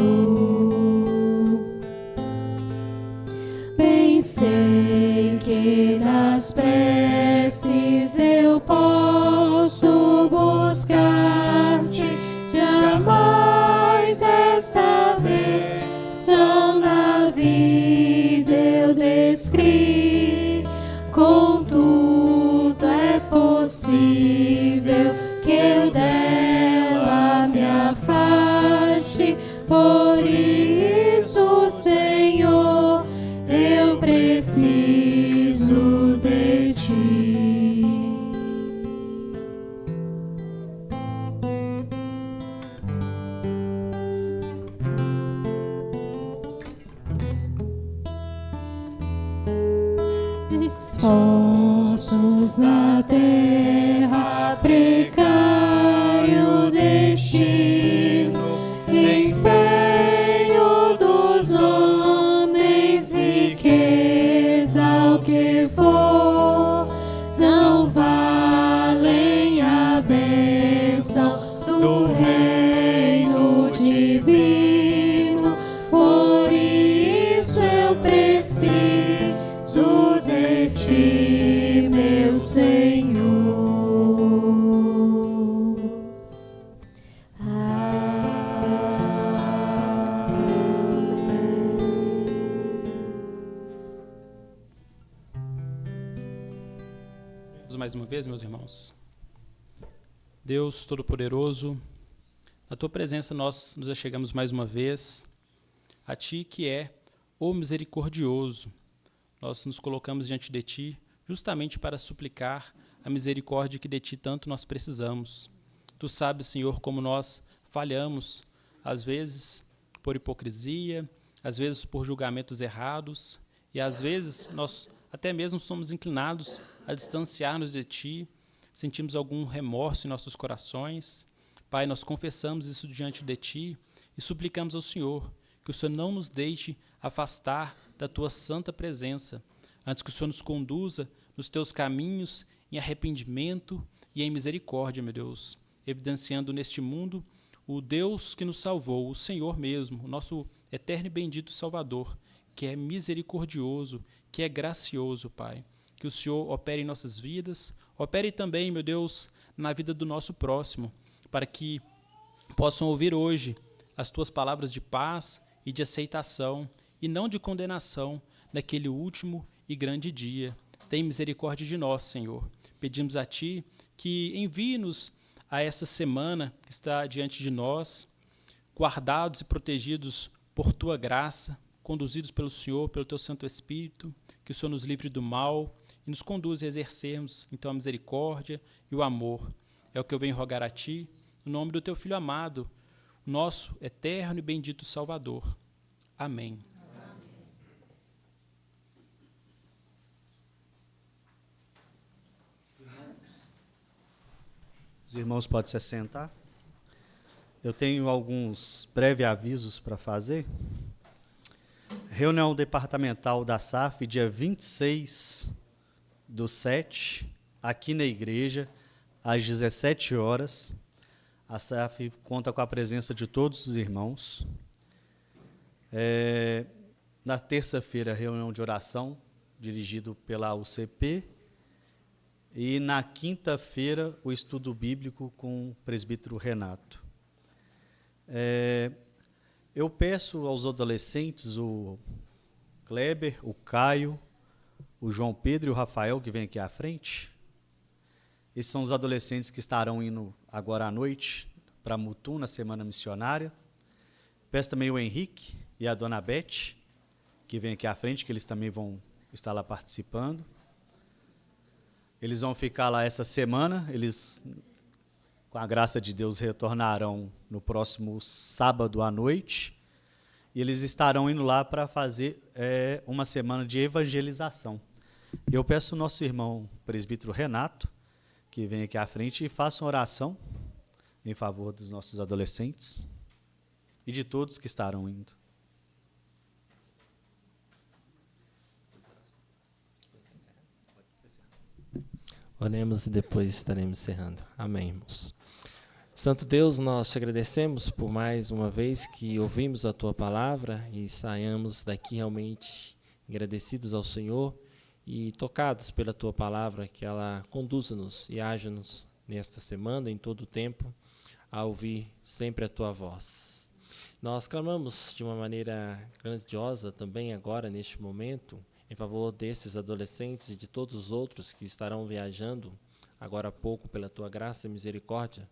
Bem sei que nas preces eu posso buscar-te, jamais essa versão da vida eu descrevi. Contudo, é possível que eu dela me afaste. Por isso, Senhor, eu preciso de ti. Esforços na terra, precário destino, empenho dos homens, riqueza, o que for, não valem a bênção do reino divino. Por isso eu preciso de ti, meu Senhor.
Mais uma vez, meus irmãos. Deus Todo-Poderoso, na Tua presença nós nos achegamos mais uma vez a Ti, que é o Misericordioso. Nós nos colocamos diante de Ti justamente para suplicar a misericórdia que de Ti tanto nós precisamos. Tu sabes, Senhor, como nós falhamos, às vezes por hipocrisia, às vezes por julgamentos errados, e às vezes nós até mesmo somos inclinados a distanciar-nos de Ti, sentimos algum remorso em nossos corações. Pai, nós confessamos isso diante de Ti e suplicamos ao Senhor que o Senhor não nos deixe afastar da Tua santa presença, antes que o Senhor nos conduza nos Teus caminhos em arrependimento e em misericórdia, meu Deus, evidenciando neste mundo o Deus que nos salvou, o Senhor mesmo, o nosso eterno e bendito Salvador, que é misericordioso, que é gracioso, Pai. Que o Senhor opere em nossas vidas, opere também, meu Deus, na vida do nosso próximo, para que possam ouvir hoje as Tuas palavras de paz e de aceitação, e não de condenação, naquele último e grande dia. Tem misericórdia de nós, Senhor. Pedimos a Ti que envie-nos a essa semana que está diante de nós, guardados e protegidos por Tua graça, conduzidos pelo Senhor, pelo Teu Santo Espírito, que o Senhor nos livre do mal e nos conduza a exercermos, então, a misericórdia e o amor. É o que eu venho rogar a Ti, no nome do Teu Filho amado, nosso eterno e bendito Salvador. Amém.
Os irmãos podem se assentar. Eu tenho alguns breves avisos para fazer. Reunião departamental da SAF, dia 26/7, aqui na igreja, às 17 horas. A SAF conta com a presença de todos os irmãos. Na terça-feira, reunião de oração, dirigido pela UCP. E na quinta-feira, o estudo bíblico com o presbítero Renato. Eu peço aos adolescentes, o Kleber, o Caio, o João Pedro e o Rafael, que vem aqui à frente. Esses são os adolescentes que estarão indo agora à noite para Mutum, na Semana Missionária. Peço também o Henrique e a dona Beth, que vem aqui à frente, que eles também vão estar lá participando. Eles vão ficar lá essa semana, eles, com a graça de Deus, retornarão no próximo sábado à noite, e eles estarão indo lá para fazer uma semana de evangelização. Eu peço ao nosso irmão presbítero Renato, que vem aqui à frente, e faça uma oração em favor dos nossos adolescentes e de todos que estarão indo.
Oremos e depois estaremos encerrando. Amém, irmãos. Santo Deus, nós te agradecemos por mais uma vez que ouvimos a tua palavra e saiamos daqui realmente agradecidos ao Senhor e tocados pela tua palavra, que ela conduza-nos e haja-nos nesta semana, em todo o tempo, a ouvir sempre a tua voz. Nós clamamos de uma maneira grandiosa também agora, neste momento, em favor desses adolescentes e de todos os outros que estarão viajando agora há pouco pela tua graça e misericórdia.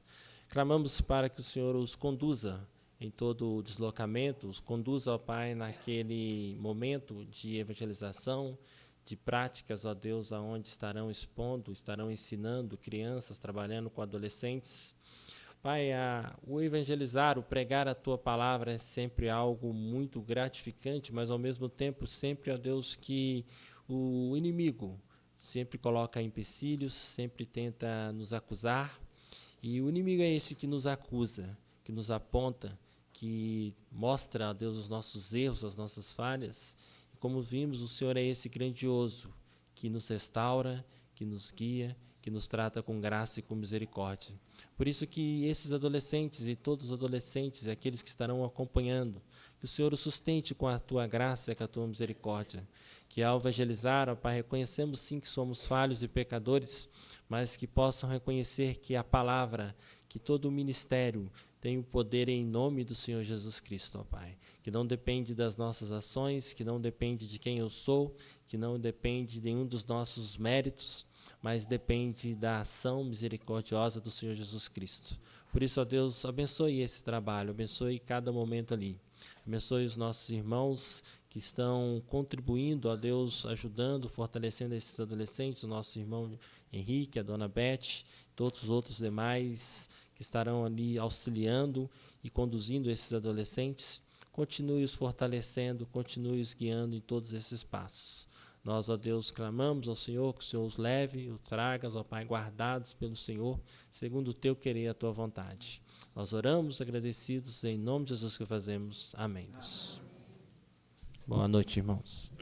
Clamamos para que o Senhor os conduza em todo o deslocamento, os conduza, ó Pai, naquele momento de evangelização, de práticas, ó Deus, aonde estarão expondo, estarão ensinando crianças, trabalhando com adolescentes. Pai, o evangelizar, o pregar a Tua palavra é sempre algo muito gratificante, mas ao mesmo tempo sempre, ó Deus, que o inimigo sempre coloca empecilhos, sempre tenta nos acusar, e o inimigo é esse que nos acusa, que nos aponta, que mostra, ó Deus, os nossos erros, as nossas falhas. E como vimos, o Senhor é esse grandioso, que nos restaura, que nos guia, que nos trata com graça e com misericórdia. Por isso que esses adolescentes e todos os adolescentes e aqueles que estarão acompanhando, que o Senhor os sustente com a Tua graça e com a Tua misericórdia. Que ao evangelizar, ó Pai, reconhecemos sim que somos falhos e pecadores, mas que possam reconhecer que a palavra, que todo o ministério tem o poder em nome do Senhor Jesus Cristo, ó Pai. Que não depende das nossas ações, que não depende de quem eu sou, que não depende de nenhum dos nossos méritos, mas depende da ação misericordiosa do Senhor Jesus Cristo. Por isso, ó Deus, abençoe esse trabalho, abençoe cada momento ali. Abençoe os nossos irmãos que estão contribuindo, ó Deus, ajudando, fortalecendo esses adolescentes, o nosso irmão Henrique, a dona Beth, todos os outros demais que estarão ali auxiliando e conduzindo esses adolescentes. Continue os fortalecendo, continue os guiando em todos esses passos. Nós, ó Deus, clamamos ao Senhor que o Senhor os leve, os traga, ó Pai, guardados pelo Senhor, segundo o Teu querer e a Tua vontade. Nós oramos agradecidos, em nome de Jesus que fazemos. Amém. Deus. Boa noite, irmãos.